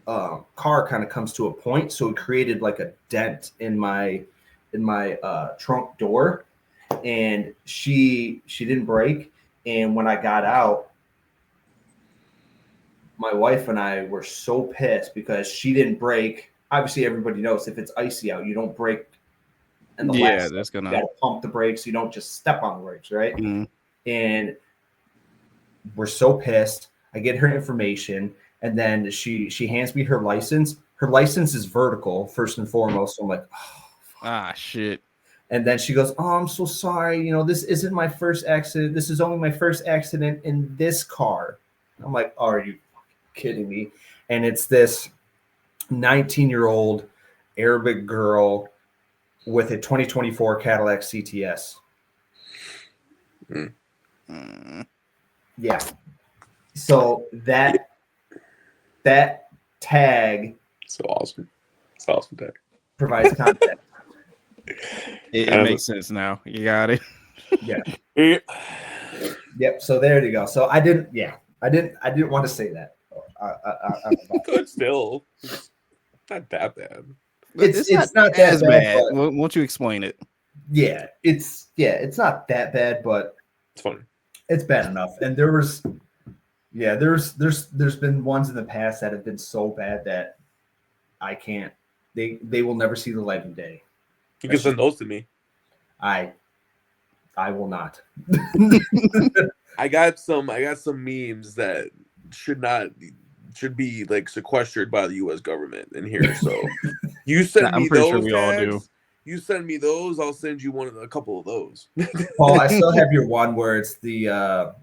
car kind of comes to a point, so it created like a dent in my trunk door. And she didn't brake, and when I got out, my wife and I were so pissed because she didn't brake. Obviously, everybody knows if it's icy out, you don't brake. And you gotta pump the brakes. You don't just step on the brakes, right? Mm-hmm. And we're so pissed. I get her information, and then she hands me her license. Her license is vertical first and foremost. So I'm like, shit. And then she goes, "Oh, I'm so sorry. This isn't my first accident. This is only my first accident in this car." I'm like, "Are you kidding me?" And it's this 19-year-old Arabic girl with a 2024 Cadillac CTS. Yeah. So that tag. So awesome. It's awesome tag. Provides context. It makes sense now. You got it. Yeah. Yep. So there you go. So I didn't want to say that. But still, it's not that bad. It's not that as bad. Won't you explain it? Yeah, it's not that bad, but it's funny. It's bad enough. And there's been ones in the past that have been so bad that I can't. They will never see the light of day. You can send those to me. I will not. I got some memes that should be like sequestered by the U.S. government in here. So you send me those. Sure we all do. You send me those, I'll send you a couple of those. Paul, I still have your one where it's the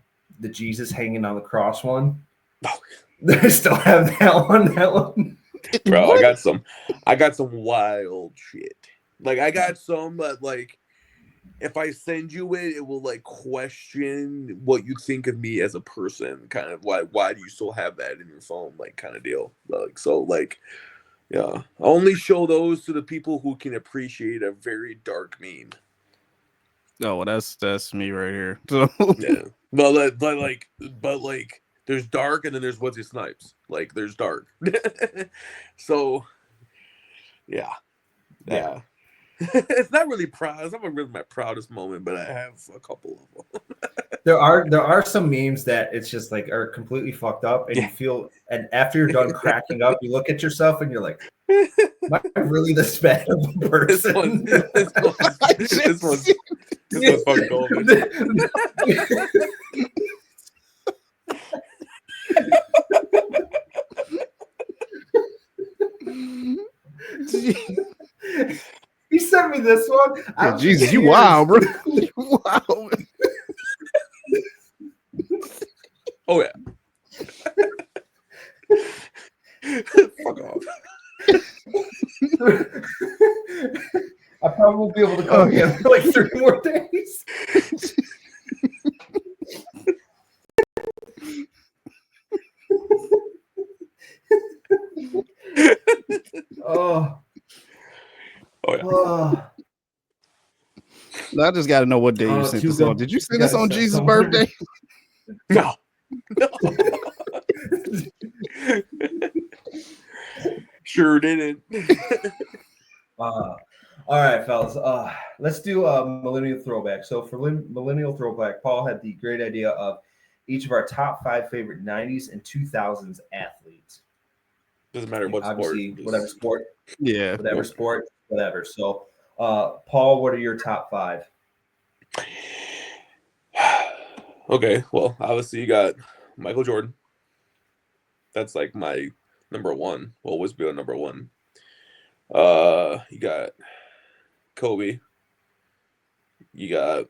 Jesus hanging on the cross one. Oh. I still have that one. Bro, what? I got some wild shit. Like I got some that like if I send you it, it will like question what you think of me as a person. Kind of why do you still have that in your phone? Like kind of deal. Like so like yeah. I only show those to the people who can appreciate a very dark meme. Oh, well, that's me right here. So yeah. But like there's dark and then there's Wesley Snipes. Like there's dark. So yeah. It's not really proud. It's not really my proudest moment, but I have a couple of them. There are some memes that it's just like are completely fucked up, and you feel, and after you're done cracking up, you look at yourself and you're like, am I really this bad of a person? This one's fucking gold. He sent me this one. Yeah, Jesus, you wild, bro. You wild. Oh yeah. Fuck off. I probably won't be able to come again for like 3 more days. Oh yeah. I just got to know what day you sent this on. Did you send this on Jesus' birthday? No. Sure didn't. All right, fellas. Let's do a millennial throwback. So for millennial throwback, Paul had the great idea of each of our top 5 favorite 90s and 2000s athletes. Doesn't matter what obviously, sport. Whatever sport. Yeah. Whatever sport, whatever. So, Paul, what are your top 5? Okay, well, obviously you got Michael Jordan. That's like my number one. Will always be a number one. You got Kobe. You got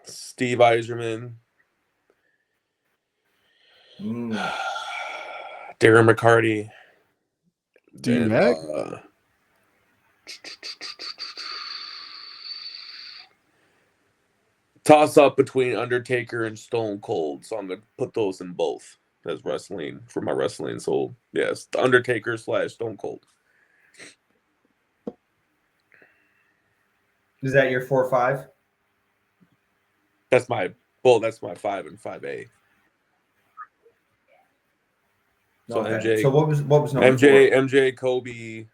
Steve Eiserman. Darren McCarty. D-Mac? Toss up between Undertaker and Stone Cold, so I'm gonna put those in both as wrestling for my wrestling. So yes, the Undertaker / Stone Cold. Is that your 4 or 5? That's my 5 and 5A. So okay. MJ. So what was number MJ, 4? MJ, Kobe,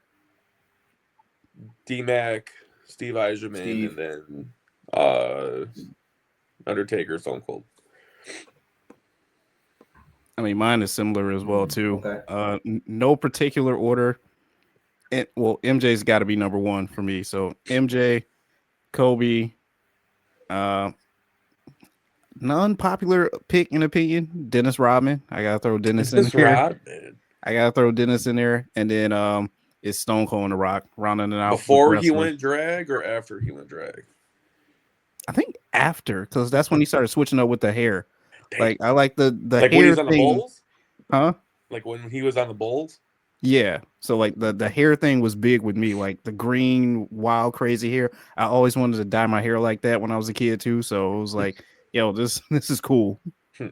D-Mac, Steve Eiserman, and then Undertaker, Stone Cold. I mean, mine is similar as well too. Okay. No particular order. MJ's got to be number 1 for me. So MJ, Kobe, non-popular pick in opinion, Dennis Rodman. I gotta throw Dennis in here. And then it's Stone Cold and The Rock rounding it out. Before he went drag or after he went drag? I think after, because that's when he started switching up with the hair. Dang. Like I like the like hair when he was on thing. The Bulls? Huh? Like when he was on the Bulls? Yeah. So like the hair thing was big with me, like the green, wild, crazy hair. I always wanted to dye my hair like that when I was a kid too. So it was like, yo, this is cool. All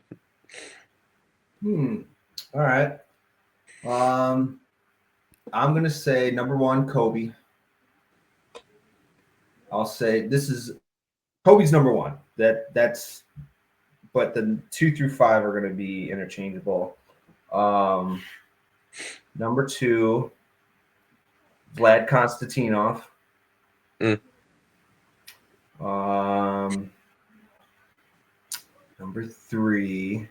right. I'm gonna say number 1, Kobe. I'll say this is Kobe's number 1. That's but the 2 through 5 are gonna be interchangeable. Number 2, Vlad Konstantinov. Number 3,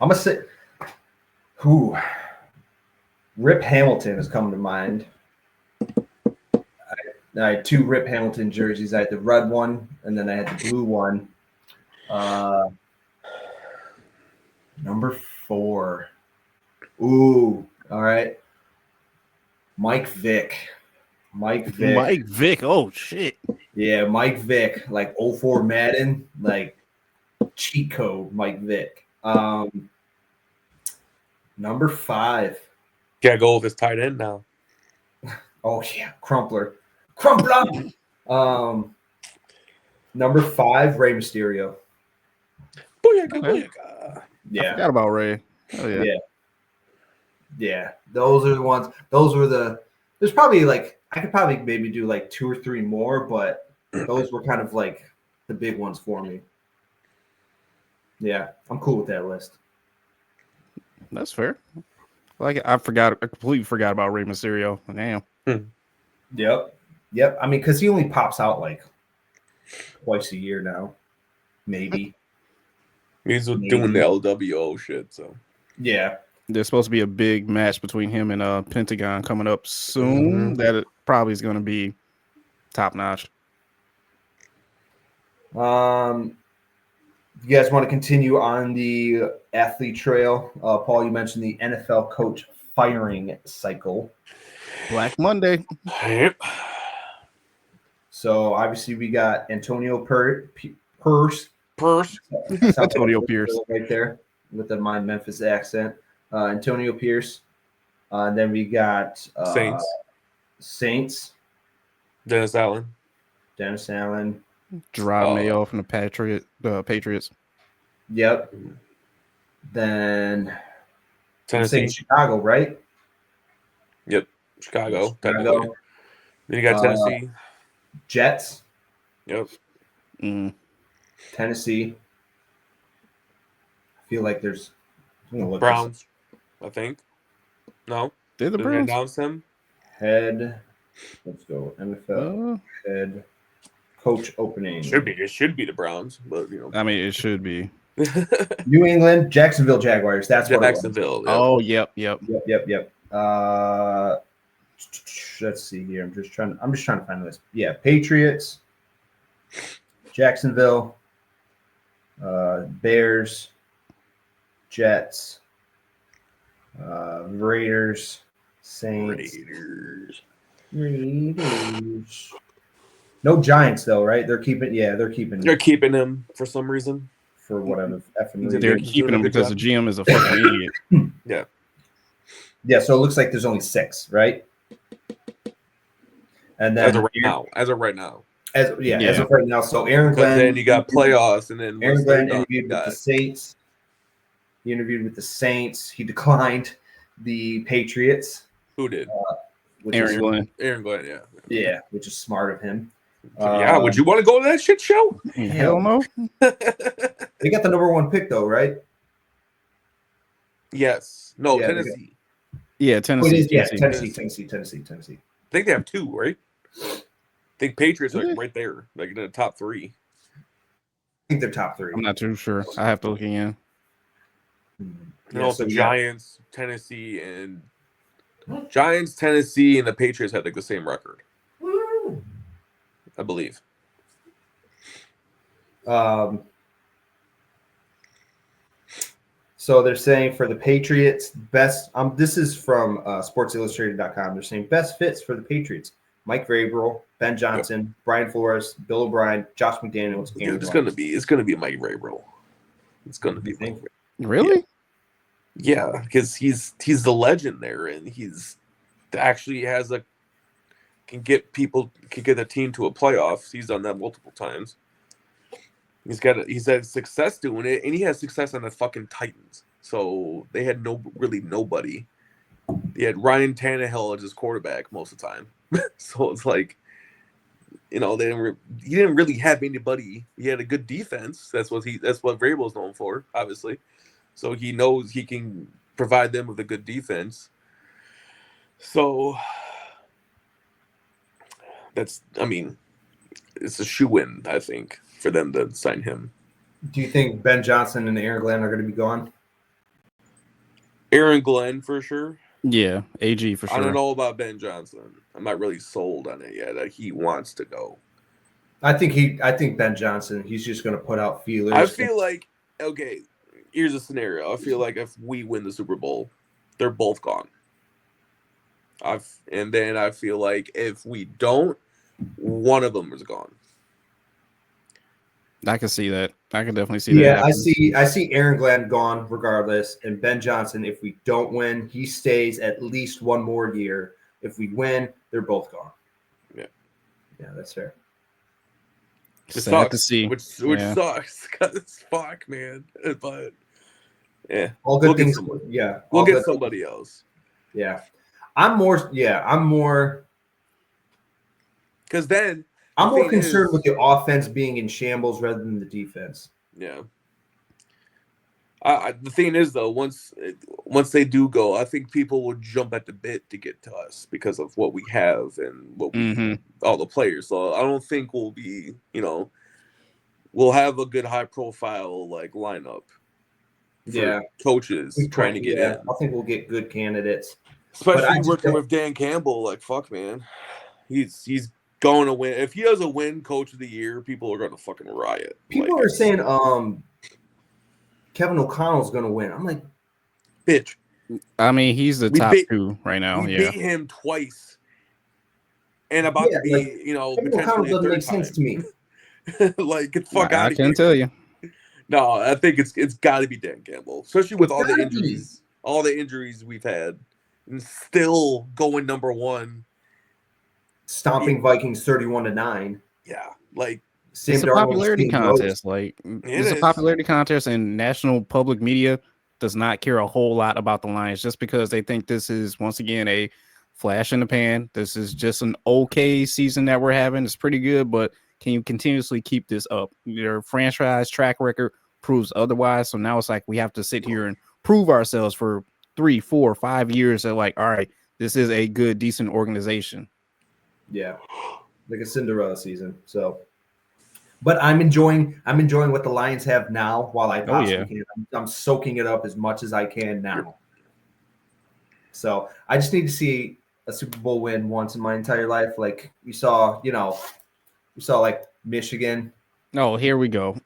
I'm gonna say, Rip Hamilton has come to mind. I had 2 Rip Hamilton jerseys. I had the red one, and then I had the blue one. Number 4. All right. Mike Vick. Mike Vick. Oh shit. Yeah, Mike Vick. Like 04 Madden, like cheat code. Mike Vick. Number 5. Gotta go with his tight end now. Oh yeah, Crumpler. Number 5, Rey Mysterio. Booyaka. Yeah. I forgot about Ray. Oh yeah. Yeah. Those are the ones. Those were there's probably like I could probably maybe do like 2 or 3 more, but those were kind of like the big ones for me. Yeah, I'm cool with that list. That's fair. Like I completely forgot about Rey Mysterio. Damn. Yep. I mean, because he only pops out like twice a year now. maybe. He's doing the LWO shit, so yeah. There's supposed to be a big match between him and Pentagon coming up soon. That it probably is going to be top notch. You guys want to continue on the athlete trail? Paul, you mentioned the NFL coach firing cycle. Black Monday. So obviously we got Antonio Pierce. Antonio Pierce right there with the My Memphis accent. Antonio Pierce. And then we got Saints. Dennis Allen. Gerard Mayo from the Patriots. Yep. Then Tennessee. Chicago, right? Yep. Chicago. Then you got Tennessee. Jets. Yep. Tennessee. I feel like there's Browns, I think. No. Did the Did Browns they announce them? Head. Let's go. NFL head coach opening. It should be the Browns, but I mean, it should be. New England, Jacksonville Jaguars. That's Jacksonville. what it was. Oh, yep. Let's see here. I'm just trying to find this. Yeah, Patriots, Jacksonville, Bears, Jets, Raiders, Saints. Raiders. No Giants though, right? They're keeping him for some reason. For whatever. They're keeping him because the GM is a fucking idiot. Yeah. Yeah, so it looks like there's only 6, right? And then as of right now. As of right now. So Aaron Glenn. Then you got playoffs, and then Aaron Glenn interviewed with the Saints. He interviewed with the Saints. He declined the Patriots. Who did? Aaron Glenn. Aaron Glenn, yeah. Yeah, which is smart of him. Would you want to go to that shit show? Hell no. They got the number 1 pick though, right? Yes. No, Tennessee. Yeah, Tennessee. Tennessee. I think they have 2, right? I think Patriots are right there, like in the top 3. I think they're top 3. I'm not too sure. I have to look again. Giants, Tennessee, and the Patriots had like the same record. I believe. So they're saying for the Patriots, best. This is from SportsIllustrated.com. They're saying best fits for the Patriots: Mike Vrabel, Ben Johnson, Brian Flores, Bill O'Brien, Josh McDaniels. It's gonna be Mike Vrabel. It's gonna be Mike. Really? Yeah, because he's the legend there, and he's actually can get the team to a playoffs. He's done that multiple times. He's had success doing it, and he has success on the fucking Titans. So they had nobody. He had Ryan Tannehill as his quarterback most of the time. So it's like, he didn't really have anybody. He had a good defense. That's what Vrabel's known for, obviously. So he knows he can provide them with a good defense. So it's a shoe-in, I think, for them to sign him. Do you think Ben Johnson and Aaron Glenn are going to be gone? Aaron Glenn for sure. Yeah, AG for sure. I don't know about Ben Johnson. I'm not really sold on it yet. Like, he wants to go. I think Ben Johnson, he's just going to put out feelers. I feel like, okay, here's a scenario. I feel like if we win the Super Bowl, they're both gone. And then I feel like if we don't, one of them is gone. I can see that. I can definitely see that. Yeah, I see Aaron Glenn gone regardless, and Ben Johnson, if we don't win, he stays at least one more year. If we win, they're both gone. Yeah, that's fair. Sad to see, which sucks because fuck, man. But yeah, all good things. We'll get somebody else. Yeah, I'm more. Because then. I'm more concerned with the offense being in shambles rather than the defense. Yeah. The thing is, though, once they do go, I think people will jump at the bit to get to us because of what we have and what all the players. So I don't think we'll be, we'll have a good high profile like lineup. For coaches trying to get in. I think we'll get good candidates, especially working with Dan Campbell. Like fuck, man, he's going to win. If he doesn't win Coach of the Year, people are going to fucking riot. People are saying Kevin O'Connell's going to win. I'm like, bitch. I mean, he's the top two right now. We beat him twice, and about to be, Kevin O'Connell doesn't make sense to me. Like, get the fuck out of here. I can tell you. No, I think it's got to be Dan Campbell, especially with all the injuries we've had, and still going number one, stomping Vikings 31-9. Yeah, like it's a popularity contest. Like it's a popularity contest, and national public media does not care a whole lot about the Lions just because they think this is once again a flash in the pan. This is just an okay season that we're having. It's pretty good, but can you continuously keep this up? Your franchise track record proves otherwise. So now it's like we have to sit here and prove ourselves for 3, 4, 5 years. They're like, all right, this is a good, decent organization. Yeah, like a Cinderella season. So, but I'm enjoying what the Lions have now while I possibly can. I'm soaking it up as much as I can now. So I just need to see a Super Bowl win once in my entire life. Like we saw like Michigan. Oh, here we go.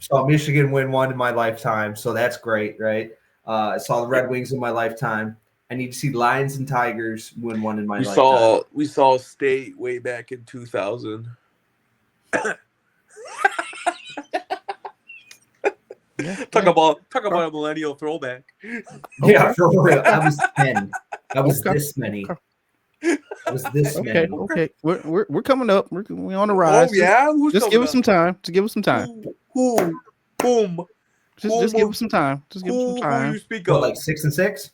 Saw Michigan win one in my lifetime, so that's great, right? I saw the Red Wings in my lifetime. I need to see Lions and Tigers win one in my lifetime. We saw State way back in 2000. Talk about a millennial throwback. Yeah, for real. I was 10. I was this many. Okay. We're coming up. We're on the rise. Oh yeah, just give us some time. Just give us some time. Boom. Just give us some time. Just give us some time. Who you speak of? Like 6-6?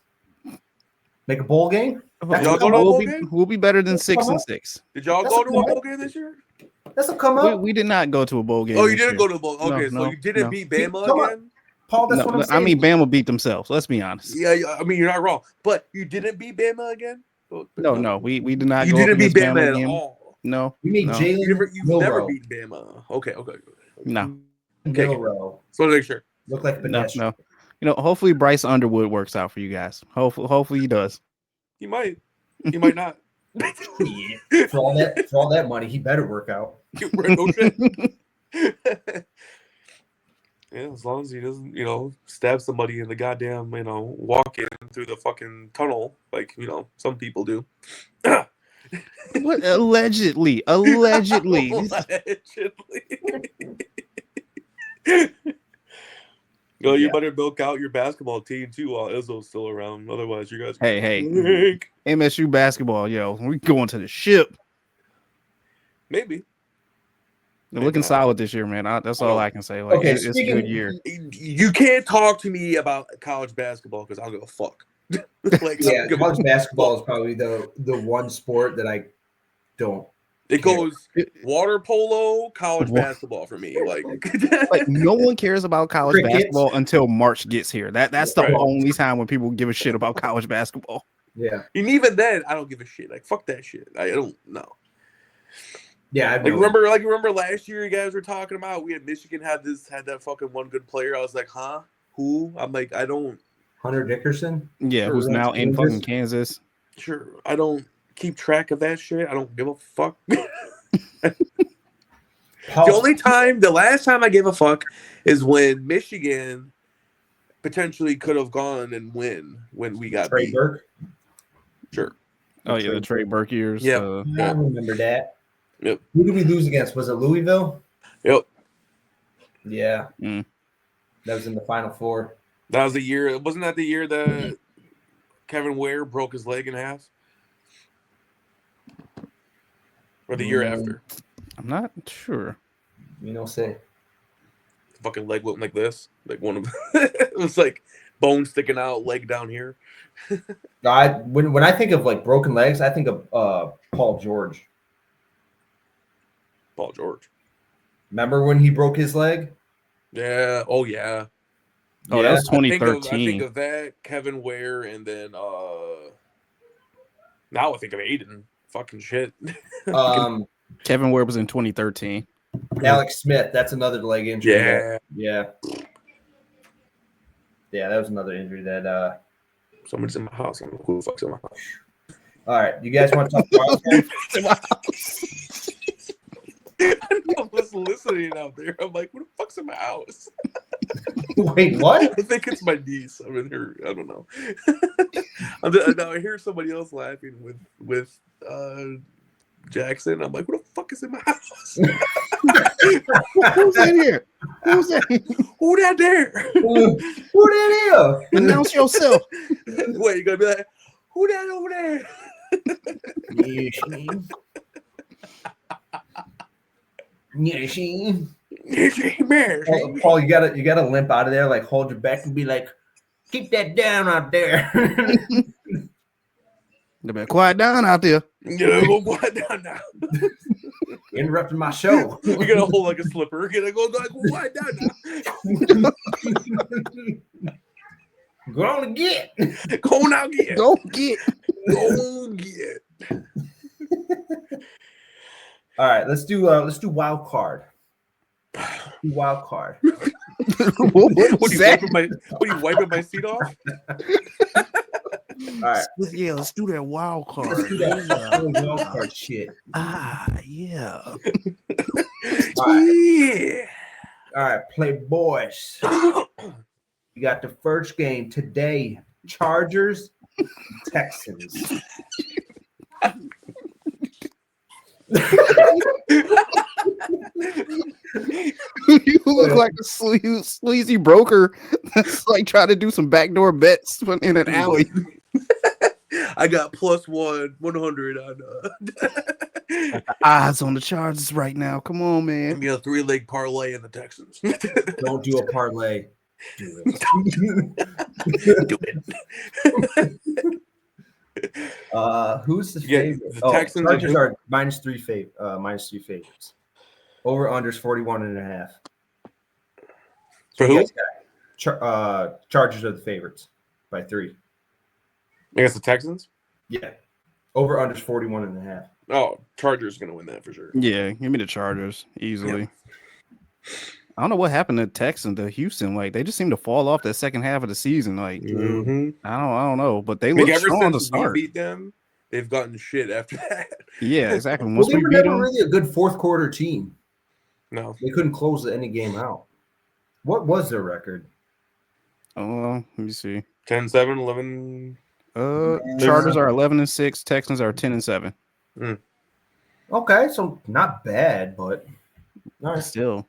Make a bowl game? Y'all go to a bowl game? We'll be better than 6-6. Did y'all go to a bowl game this year? That's a come up. We did not go to a bowl game. Oh, you didn't go to a bowl. Okay, so you didn't beat Bama again? Paul, that's what I'm saying. I mean, Bama beat themselves. Let's be honest. Yeah, I mean, you're not wrong. But you didn't beat Bama again? No, we did not. You didn't beat Bama at all. No, you mean Jalen? You've never beat Bama. Okay. No. Milrow. So to make sure. Look like pedestrian. No. Hopefully Bryce Underwood works out for you guys. Hopefully he does. He might. He might not. For all that money, he better work out. No shit. Yeah, as long as he doesn't, stab somebody in the goddamn, walk in through the fucking tunnel, like, some people do. What? Allegedly. You better milk out your basketball team too while Izzo's still around. Otherwise, you guys. Hey, MSU basketball, we going to the ship. Maybe. They're looking solid this year, man. That's all I can say. Like, it's a good year. You can't talk to me about college basketball because I don't give a fuck. College basketball is probably the one sport that I don't. It goes water polo, college basketball for me. Like no one cares about college basketball until March gets here. That's the only time when people give a shit about college basketball. Yeah, and even then, I don't give a shit. Like fuck that shit. I don't know. Yeah, remember last year you guys were talking about we had Michigan had that fucking one good player. I was like, huh? Who? I'm like, I don't. Hunter Dickerson. Yeah, who's now in fucking Kansas. Sure, I don't keep track of that shit. I don't give a fuck. The last time I gave a fuck is when Michigan potentially could have gone and win when we got Trey Burke. Sure. Oh yeah, the Trey Burke years. Yeah, I remember that. Yep. Who did we lose against? Was it Louisville? Yep. Yeah. That was in the Final Four. That was the year. Wasn't that the year that Kevin Ware broke his leg in half? Or the year after? I'm not sure. Say. Fucking leg went like this. Like one of it was like bone sticking out, leg down here. When I think of like broken legs, I think of Paul George. Paul George. Remember when he broke his leg? Yeah. Oh yeah. Oh, that was 2013. I think of that, Kevin Ware, and then now I think of Aiden. Fucking shit. Kevin Ware was in 2013. Alex Smith, that's another leg injury. Yeah. Yeah, that was another injury that. Somebody's in my house. I don't know who the fuck's in my house. All right, you guys want to talk wild cards? I was listening out there. I'm like, who the fuck's in my house? Wait, what? I think it's my niece. I'm in her. I don't know. Now I hear somebody else laughing with Jackson. I'm like, who the fuck is in my house? Who's in here? Who's in? Who that there? Who that is? Announce yourself. Wait, you gonna be like, who that over there? Paul, you gotta limp out of there, like hold your back and be like, keep that down out there. You better quiet down out there. Yeah, go quiet down now. Interrupting my show. You're gonna hold like a slipper. You're gonna go like quiet down now. Go on and get. Go now get. Go get. Go get. All right, let's do wild card. Wild card. What are you wiping my seat off? All right. Yeah, let's do that wild card. Let's do that wild card shit. Yeah. All right. Yeah. All right, play boys. You got the first game today. Chargers, Texans. You look like a sleazy broker that's like trying to do some backdoor bets in an alley. I got plus 100 on Odds on the Chargers right now. Come on, man. give me a 3-leg parlay in the Texans. Don't do a parlay. Do it. Do it. Who's the Yeah, favorite? the Texans Chargers are minus three favorites. Over unders 41.5. For who? Chargers are the favorites by 3. I guess the Texans. Yeah. Over unders 41.5. Oh, Chargers gonna win that for sure. Yeah, give me the Chargers easily. Yeah. I don't know what happened to Texans to Houston. Like they just seem to fall off that second half of the season. Like I don't know, but they look ever strong to since we start. beat them, they've gotten shit after that. Yeah, exactly. Well, Once they we were beat never them, really a good fourth quarter team. No. They couldn't close any game out. What was their record? let me see. 10-7, 11. Chargers are 11-6. Texans are 10-7. Okay, so not bad, but all right. Still,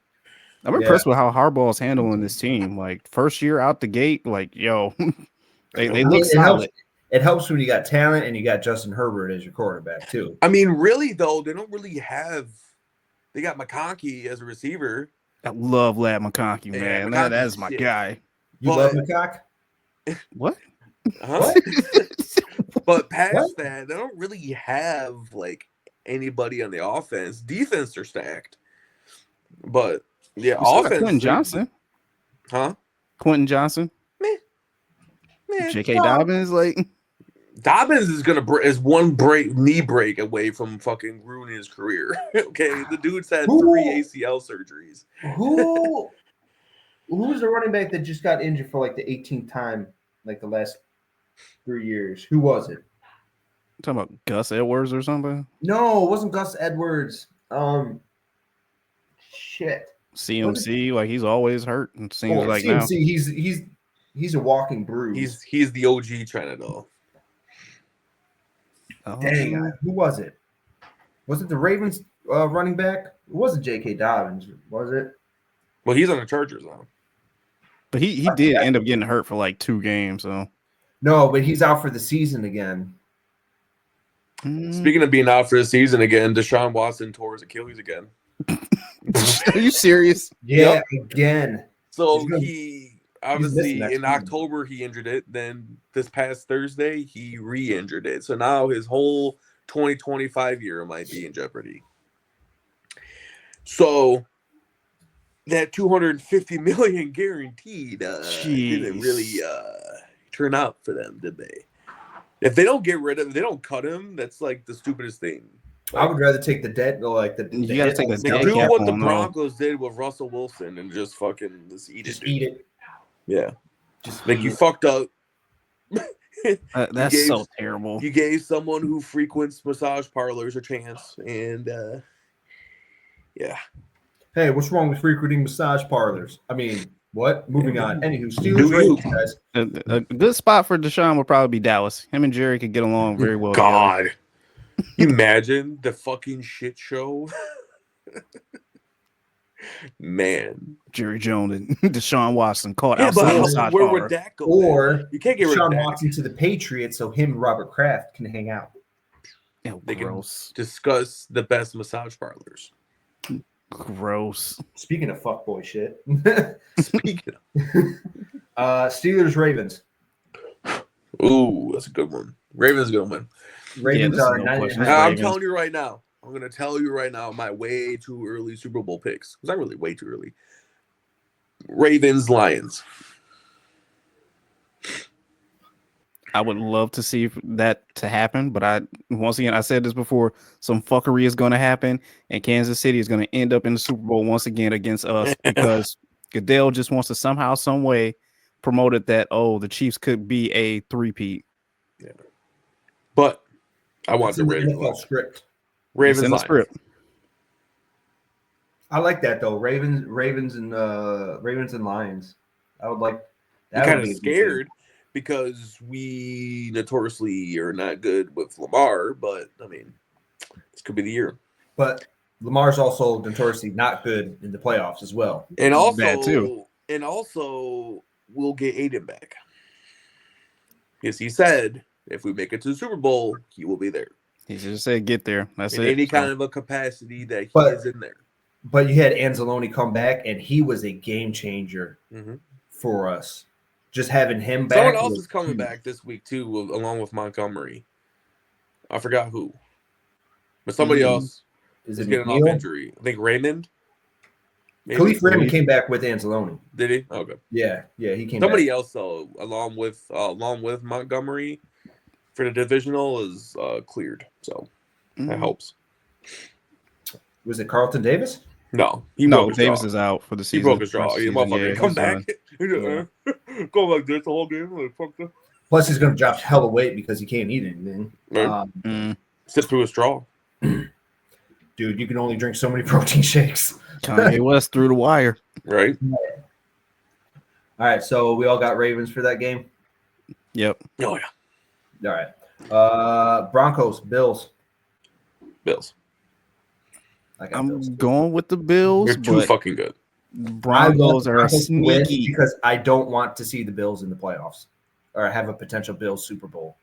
I'm impressed with how Harbaugh's handling this team. Like first year out the gate, like yo, they look solid. It helps when you got talent and you got Justin Herbert as your quarterback too. I mean, really though, they don't really have. They got McConkey as a receiver. I love Lad McConkey, man. Yeah, That is my guy. You love McCock? What? Huh? But past that, they don't really have like anybody on the offense. Defense are stacked, but yeah, offense. Quentin Johnson, huh? Quentin Johnson, J.K. Dobbins, like Dobbins is one knee break away from fucking ruining his career. Okay, the dude's had 3 ACL surgeries. Who's the running back that just got injured for like the 18th time, like the last 3 years? Who was it? Talking about Gus Edwards or something? No, it wasn't Gus Edwards. Shit. CMC, like he's always hurt. It seems like CMC, now he's a walking bruise. He's the OG Trinidad. Dang, who was it? Was it the Ravens running back? It wasn't J.K. Dobbins, was it? Well, he's on the Chargers now. But he did end up getting hurt for like 2 games. So no, but he's out for the season again. Speaking of being out for the season again, Deshaun Watson tore his Achilles again. Are you serious? Yeah, again. So he obviously in October he injured it. Then this past Thursday he re-injured it. So now his whole 2025 year might be in jeopardy. So that $250 million guaranteed didn't really turn out for them, did they? If they don't get rid of him, they don't cut him, that's like the stupidest thing. I would rather take the dead, like the You gotta hit take on the They dead do cap what the on, Broncos did with Russell Wilson and just fucking just eat just it. eat it. Yeah, Just like eat you it. fucked up. That's so terrible. You gave someone who frequents massage parlors a chance, and yeah. Hey, what's wrong with frequenting massage parlors? I mean, what? Moving on. Anywho, Steelers Do you? Ravens, guys. A good spot for Deshaun would probably be Dallas. Him and Jerry could get along very well together. God, you imagine the fucking shit show. Man, Jerry Jones and Deshaun Watson caught yeah, outside but massage where parlor. would that go? Or You can't get rid of Sean that. Watson to the Patriots so him and Robert Kraft can hang out. Ew, They gross. can discuss the best massage parlors. Gross. Speaking of fuckboy shit. Speaking Steelers Ravens. Ooh, that's a good one. Ravens gonna win. Ravens this is are no 9 question. and a half. I'm Ravens. telling you right now. I'm gonna tell you right now my way too early Super Bowl picks. It's not really way too early. Ravens, Lions. I would love to see that to happen, but once again I said this before, some fuckery is going to happen, and Kansas City is going to end up in the Super Bowl once again against us because Goodell just wants to somehow, some way promote it that the Chiefs could be a three-peat. Yeah. But I want It's in the the Ravens. NFL script. Ravens, It's in the Lions. script. I like that though. Ravens and Lions. I would like that. I'm kind would of be a good scared game. because we notoriously are not good with Lamar, but I mean, this could be the year. But Lamar's also notoriously not good in the playoffs as well. And Bad too. also we'll get Aiden back. Because he said if we make it to the Super Bowl, he will be there. He just said get there. That's in it. any kind of a capacity that he But- is in there. But you had Anzalone come back, and he was a game changer for us. Just having him back. Someone else was is coming huge. back this week too, along with Montgomery. I forgot who, but somebody else Is is it getting McNeil? off injury. I think Raymond. Maybe? Khalif Raymond came back with Anzalone. Did he? Okay. Yeah, he came Somebody back. else though, along with Montgomery, for the divisional is cleared, so that helps. Was it Carlton Davis? No, No, broke his Davis jaw. is out for the season. He broke his jaw. Rest of You the season, motherfucker, yeah, come he's back. Go like this the whole game. Like, fuck that. Plus, he's going to drop hella weight because he can't eat anything. Right. Sip through a straw. Dude, you can only drink so many protein shakes. Kanye West through the wire. Right. All right, so we all got Ravens for that game. Oh yeah. All right. Broncos, Bills. Bills. I got I'm Bills. going with the Bills. You're too but fucking good. Broncos are Broncos to win sneaky. because I don't want to see the Bills in the playoffs or have a potential Bills Super Bowl.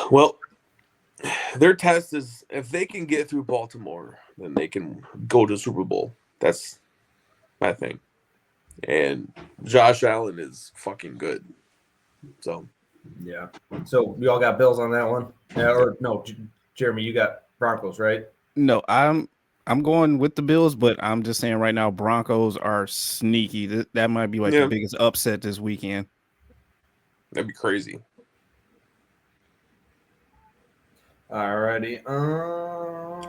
Well, their test is if they can get through Baltimore, then they can go to the Super Bowl. That's my thing. And Josh Allen is fucking good. So Yeah. So we all got Bills on that one. Or no, Jeremy, you got Broncos, right? No, I'm going with the Bills, but I'm just saying right now, Broncos are sneaky. That might be like the biggest upset this weekend. that'd be crazy. Alrighty.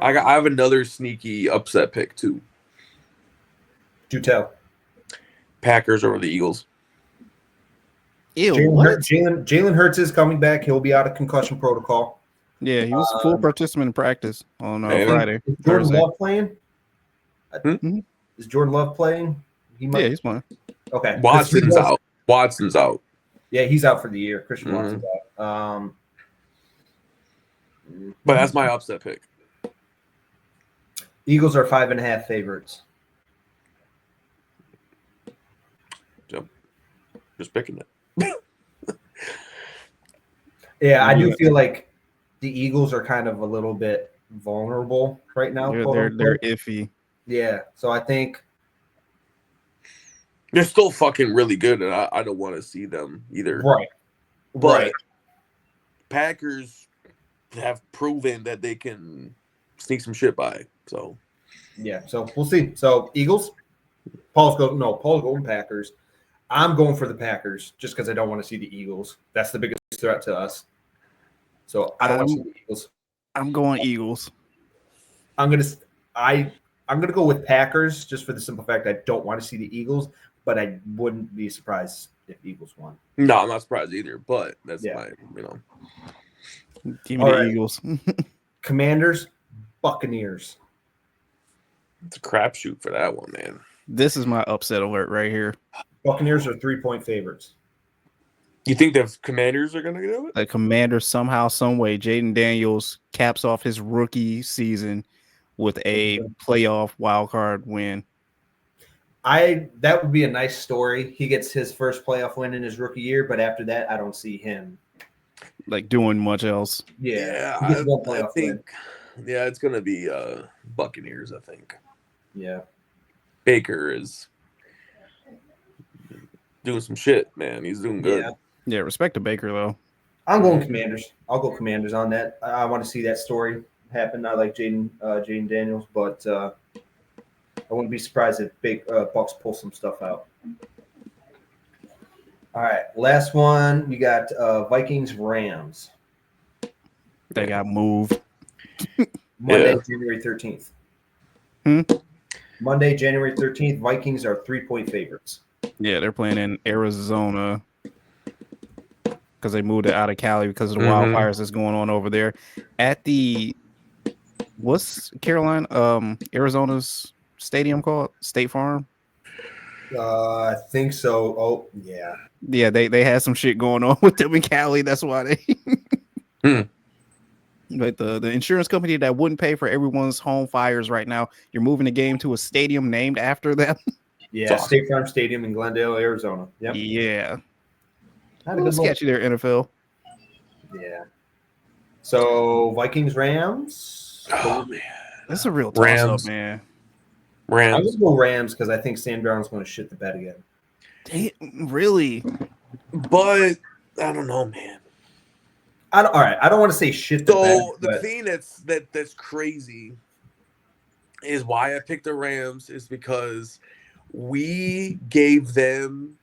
I have another sneaky upset pick too. Do tell. Packers over the Eagles. Ew, what? Jalen Hurts is coming back. He'll be out of concussion protocol. Yeah, he was a full participant in practice on Man. Friday. Is Jordan Thursday. Love playing? Mhm. Is Jordan Love playing? He might. Yeah, he's fine. Okay. Watson's out. Watson's out. Yeah, he's out for the year. Christian Mhm. Watson's out. But that's my upset pick. Eagles are 5.5 favorites. Just picking it. Yeah, I do feel like the Eagles are kind of a little bit vulnerable right now. They're iffy. Yeah, so I think They're still fucking really good, and I don't want to see them either. right. But Packers have proven that they can sneak some shit by. So Yeah, so we'll see. So Eagles, Paul's going Packers. I'm going for the Packers just because I don't want to see the Eagles. That's the biggest threat to us. So I don't want to see the Eagles. I'm going Eagles. I'm gonna go with Packers just for the simple fact I don't want to see the Eagles, but I wouldn't be surprised if Eagles won. No, I'm not surprised either. But that's my, Give me the Eagles. Commanders, Buccaneers. It's a crapshoot for that one, man. This is my upset alert right here. Buccaneers are 3-point favorites. You think the Commanders are going to do it? The Commanders somehow, some way, Jaden Daniels caps off his rookie season with a playoff wild card win. That would be a nice story. He gets his first playoff win in his rookie year, but after that, I don't see him like doing much else. Yeah, I think. Yeah, it's going to be Buccaneers. I think. Yeah, Baker is doing some shit, man. He's doing good. Yeah, respect to Baker though. I'm going Commanders. I'll go Commanders on that. I want to see that story happen. I like Jaden Daniels, but I wouldn't be surprised if Bucks pull some stuff out. All right, last one. We got Vikings Rams. They got moved. Monday, January 13th. Monday, January 13th. Vikings are 3-point favorites. Yeah, they're playing in Arizona because they moved it out of Cali because of the wildfires that's going on over there. At the what's Arizona's stadium called? State Farm? I think so. Oh, yeah. Yeah, they had some shit going on with them in Cali. That's why they But the insurance company that wouldn't pay for everyone's home fires right now, you're moving the game to a stadium named after them. Yeah, State Farm Stadium in Glendale, Arizona. Yep. Yeah. Had a good sketchy there, NFL. Yeah. So Vikings Rams. Oh man, that's a real toss-up, man. I'm gonna go Rams because I think Sam Darnold's going to shit the bed again. Really? But I don't know, man. All right, I don't want to say shit the bed. So the thing that's crazy is why I picked the Rams is because we gave them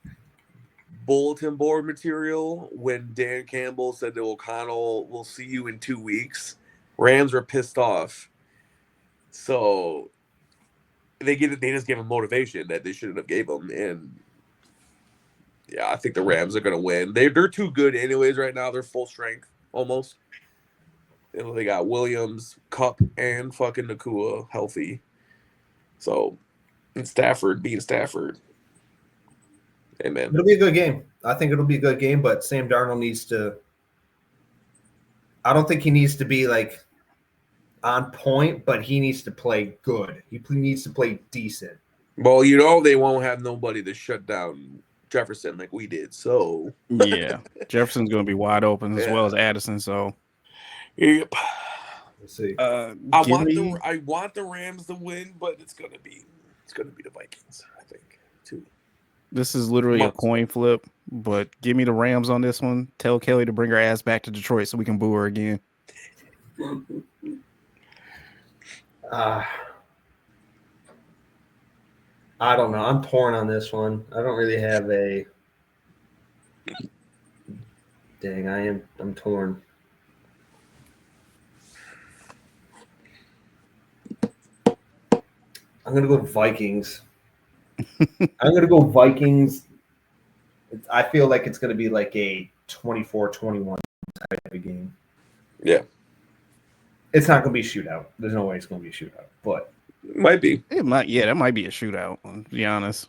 bulletin board material when Dan Campbell said to O'Connell, "We'll see you in 2 weeks." Rams were pissed off, so they just gave him motivation that they shouldn't have gave him, and yeah, I think the Rams are gonna win. They're too good anyways right now. They're full strength almost. They got Williams, Cup, and fucking Nakua healthy. So, and Stafford being Stafford. Amen. It'll be a good game. I think it'll be a good game, but Sam Darnold needs to. I don't think he needs to be like on point, but he needs to play good. He needs to play decent. Well, they won't have nobody to shut down Jefferson like we did. So yeah, Jefferson's going to be wide open as well as Addison. So yep. We'll see. I want the Rams to win, but it's gonna be the Vikings, I think, too. This is literally a coin flip, but give me the Rams on this one. Tell Kelly to bring her ass back to Detroit so we can boo her again. I don't know. I'm torn on this one. I don't really have a. Dang, I'm torn. I'm going to go Vikings. I'm going to go Vikings. I feel like it's going to be like a 24-21 type of game. Yeah. It's not going to be a shootout. There's no way it's going to be a shootout, but it might be. It might. Yeah, that might be a shootout. To be honest,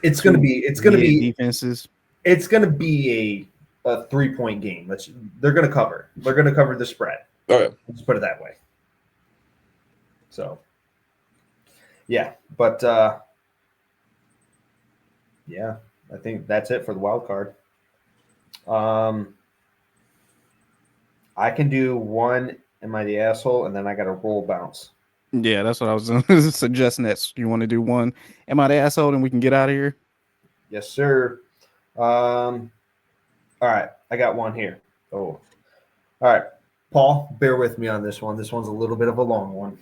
it's going to be defenses. It's going to be a 3-point game. They're going to cover. They're going to cover the spread. Okay. Let's put it that way. So, yeah, but yeah, I think that's it for the wild card. I can do one. Am I the asshole? And then I got a roll bounce. Yeah, that's what I was suggesting. That you want to do one. Am I the asshole? And we can get out of here. Yes, sir. All right, I got one here. Oh, all right, Paul, bear with me on this one. This one's a little bit of a long one.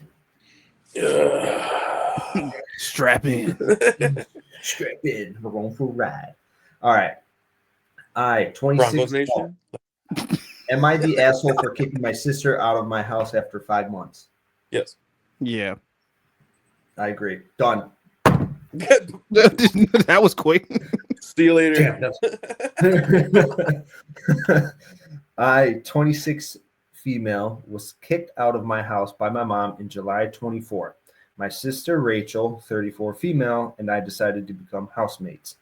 Strap in. Strap in. We're going for a ride. All right. 26. Broncos Nation. Am I the asshole for kicking my sister out of my house after 5 months? Yes. Yeah. I agree. Done. That was quick. See you later. Damn, I, 26 female, was kicked out of my house by my mom in July 24. My sister Rachel, 34 female, and I decided to become housemates.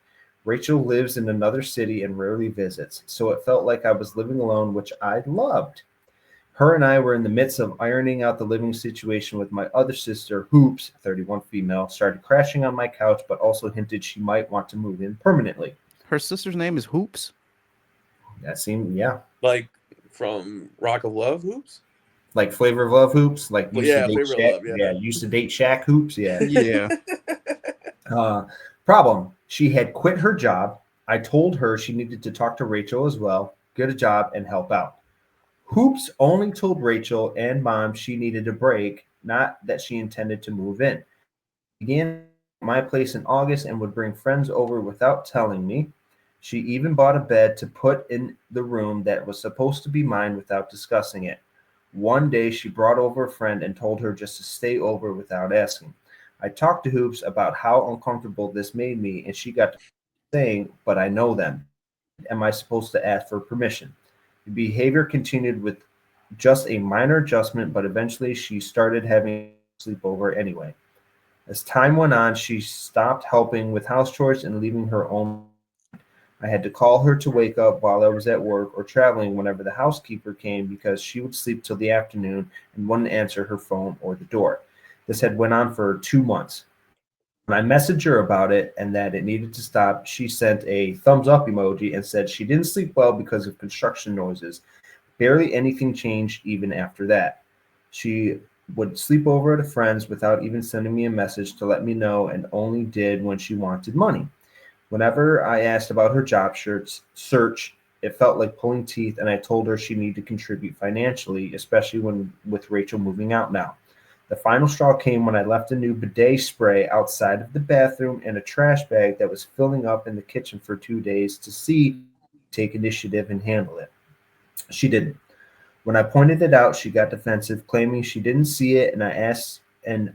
Rachel lives in another city and rarely visits, so it felt like I was living alone, which I loved. Her and I were in the midst of ironing out the living situation with my other sister, Hoops, 31 female, started crashing on my couch, but also hinted she might want to move in permanently. Her sister's name is Hoops. That seemed, yeah. Like from Rock of Love Hoops? Like Flavor of Love Hoops? Like used to date Flavor Shaq? of Love, yeah. Used to date Shaq Hoops? Yeah. Yeah. Problem. She had quit her job. I told her she needed to talk to Rachel as well, get a job, and help out. Hoops only told Rachel and mom she needed a break, not that she intended to move in. She began at my place in August and would bring friends over without telling me. She even bought a bed to put in the room that was supposed to be mine without discussing it. One day she brought over a friend and told her just to stay over without asking. I talked to Hoops about how uncomfortable this made me, and she got to saying, "But I know them. Am I supposed to ask for permission?" The behavior continued with just a minor adjustment, but eventually she started having a sleepover anyway. As time went on, she stopped helping with house chores and leaving her own. I had to call her to wake up while I was at work or traveling whenever the housekeeper came because she would sleep till the afternoon and wouldn't answer her phone or the door. This had went on for 2 months. When I messaged her about it and that it needed to stop, she sent a thumbs up emoji and said she didn't sleep well because of construction noises. Barely anything changed even after that. She would sleep over at a friend's without even sending me a message to let me know and only did when she wanted money. Whenever I asked about her job search, it felt like pulling teeth, and I told her she needed to contribute financially, especially when with Rachel moving out now. The final straw came when I left a new bidet spray outside of the bathroom and a trash bag that was filling up in the kitchen for 2 days to see take initiative and handle it. She didn't. When I pointed it out, she got defensive, claiming she didn't see it, and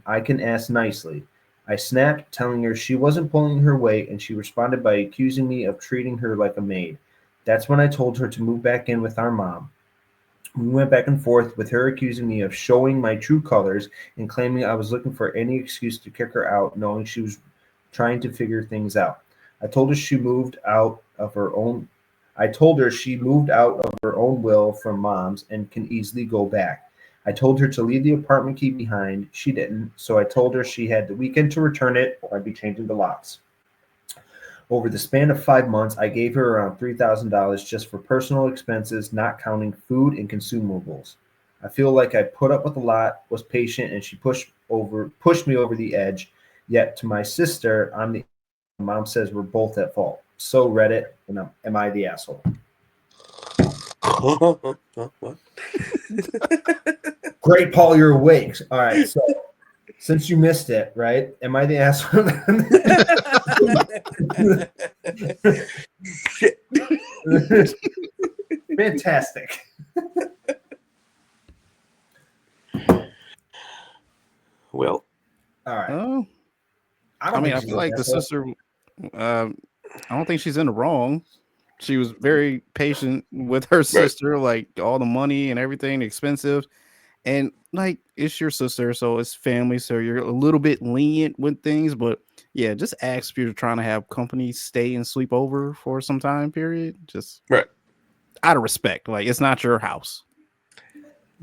I can ask nicely. I snapped, telling her she wasn't pulling her weight, and she responded by accusing me of treating her like a maid. That's when I told her to move back in with our mom. We went back and forth with her accusing me of showing my true colors and claiming I was looking for any excuse to kick her out, knowing she was trying to figure things out. I told her she moved out of her own I told her she moved out of her own will from mom's and can easily go back. I told her to leave the apartment key behind. She didn't, so I told her she had the weekend to return it or I'd be changing the locks. Over the span of 5 months, I gave her around $3,000 just for personal expenses, not counting food and consumables. I feel like I put up with a lot, was patient, and she pushed me over the edge. Yet to my sister, mom says we're both at fault. So Reddit, am I the asshole? What? Great, Paul, you're awake. All right, so since you missed it, right? Am I the asshole? Shit. Fantastic. Well, all right. Oh, I feel like the sister. I don't think she's in the wrong. She was very patient with her sister, like all the money and everything, expensive. And like it's your sister, so it's family, so you're a little bit lenient with things. But yeah, just ask if you're trying to have company stay and sleep over for some time period. Just out of respect. Like it's not your house.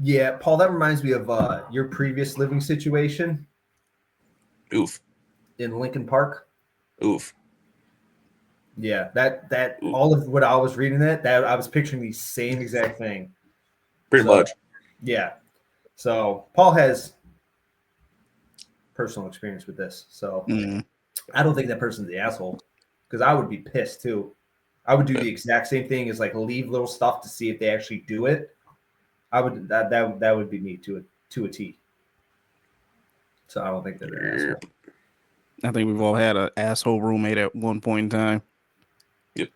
Yeah, Paul, that reminds me of your previous living situation. Oof. In Lincoln Park. Oof. Yeah, that Oof. All of what I was reading that I was picturing the same exact thing. Pretty much. Yeah. So Paul has personal experience with this. So I don't think that person's the asshole because I would be pissed too. I would do the exact same thing as like leave little stuff to see if they actually do it. I would that would be me to a T. So I don't think they're an asshole. I think we've all had an asshole roommate at one point in time. Yep.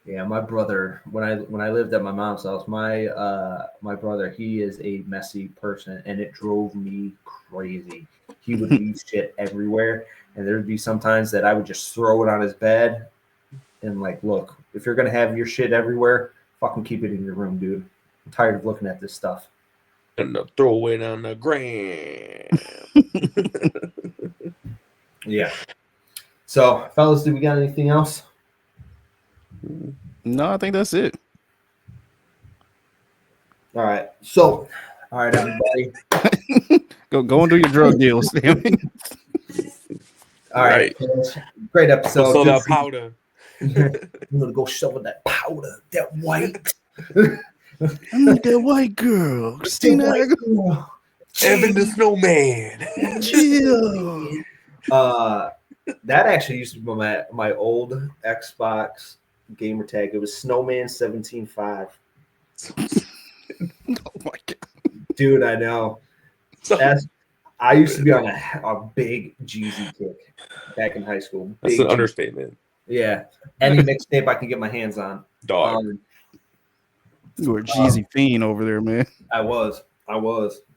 Yeah, my brother, when I lived at my mom's house, my brother, he is a messy person, and it drove me crazy. He would leave shit everywhere, and there'd be sometimes that I would just throw it on his bed, and like, look, if you're gonna have your shit everywhere, fucking keep it in your room, dude. I'm tired of looking at this stuff. And throw it on the gram. Yeah. So, fellas, do we got anything else? No, I think that's it. All right. So, all right, everybody. Go and do your drug deals. Damn it. All right. Great episode. So that powder. I'm gonna go shovel that powder, that white. I'm like that white girl, Christina. Evan the Snowman. Chill. That actually used to be my old Xbox gamer tag. It was Snowman175. Oh my god, dude! I know. I used to be on a big Jeezy kick back in high school. That's an understatement. Yeah, any mixtape I can get my hands on. Dog. You were a Jeezy fiend over there, man. I was,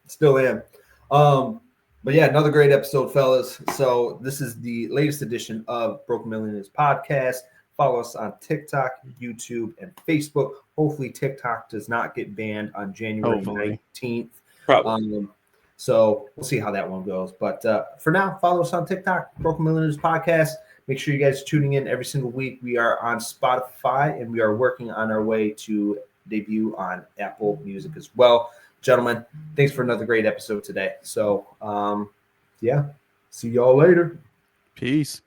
still am. But yeah, another great episode, fellas. So this is the latest edition of Broken Millennials podcast. Follow us on TikTok, YouTube, and Facebook. Hopefully, TikTok does not get banned on January 19th. Probably. So we'll see how that one goes. But for now, follow us on TikTok, Broken Millennials podcast. Make sure you guys are tuning in every single week. We are on Spotify, and we are working on our way to debut on Apple Music as well. Gentlemen, thanks for another great episode today. So, yeah, see y'all later. Peace.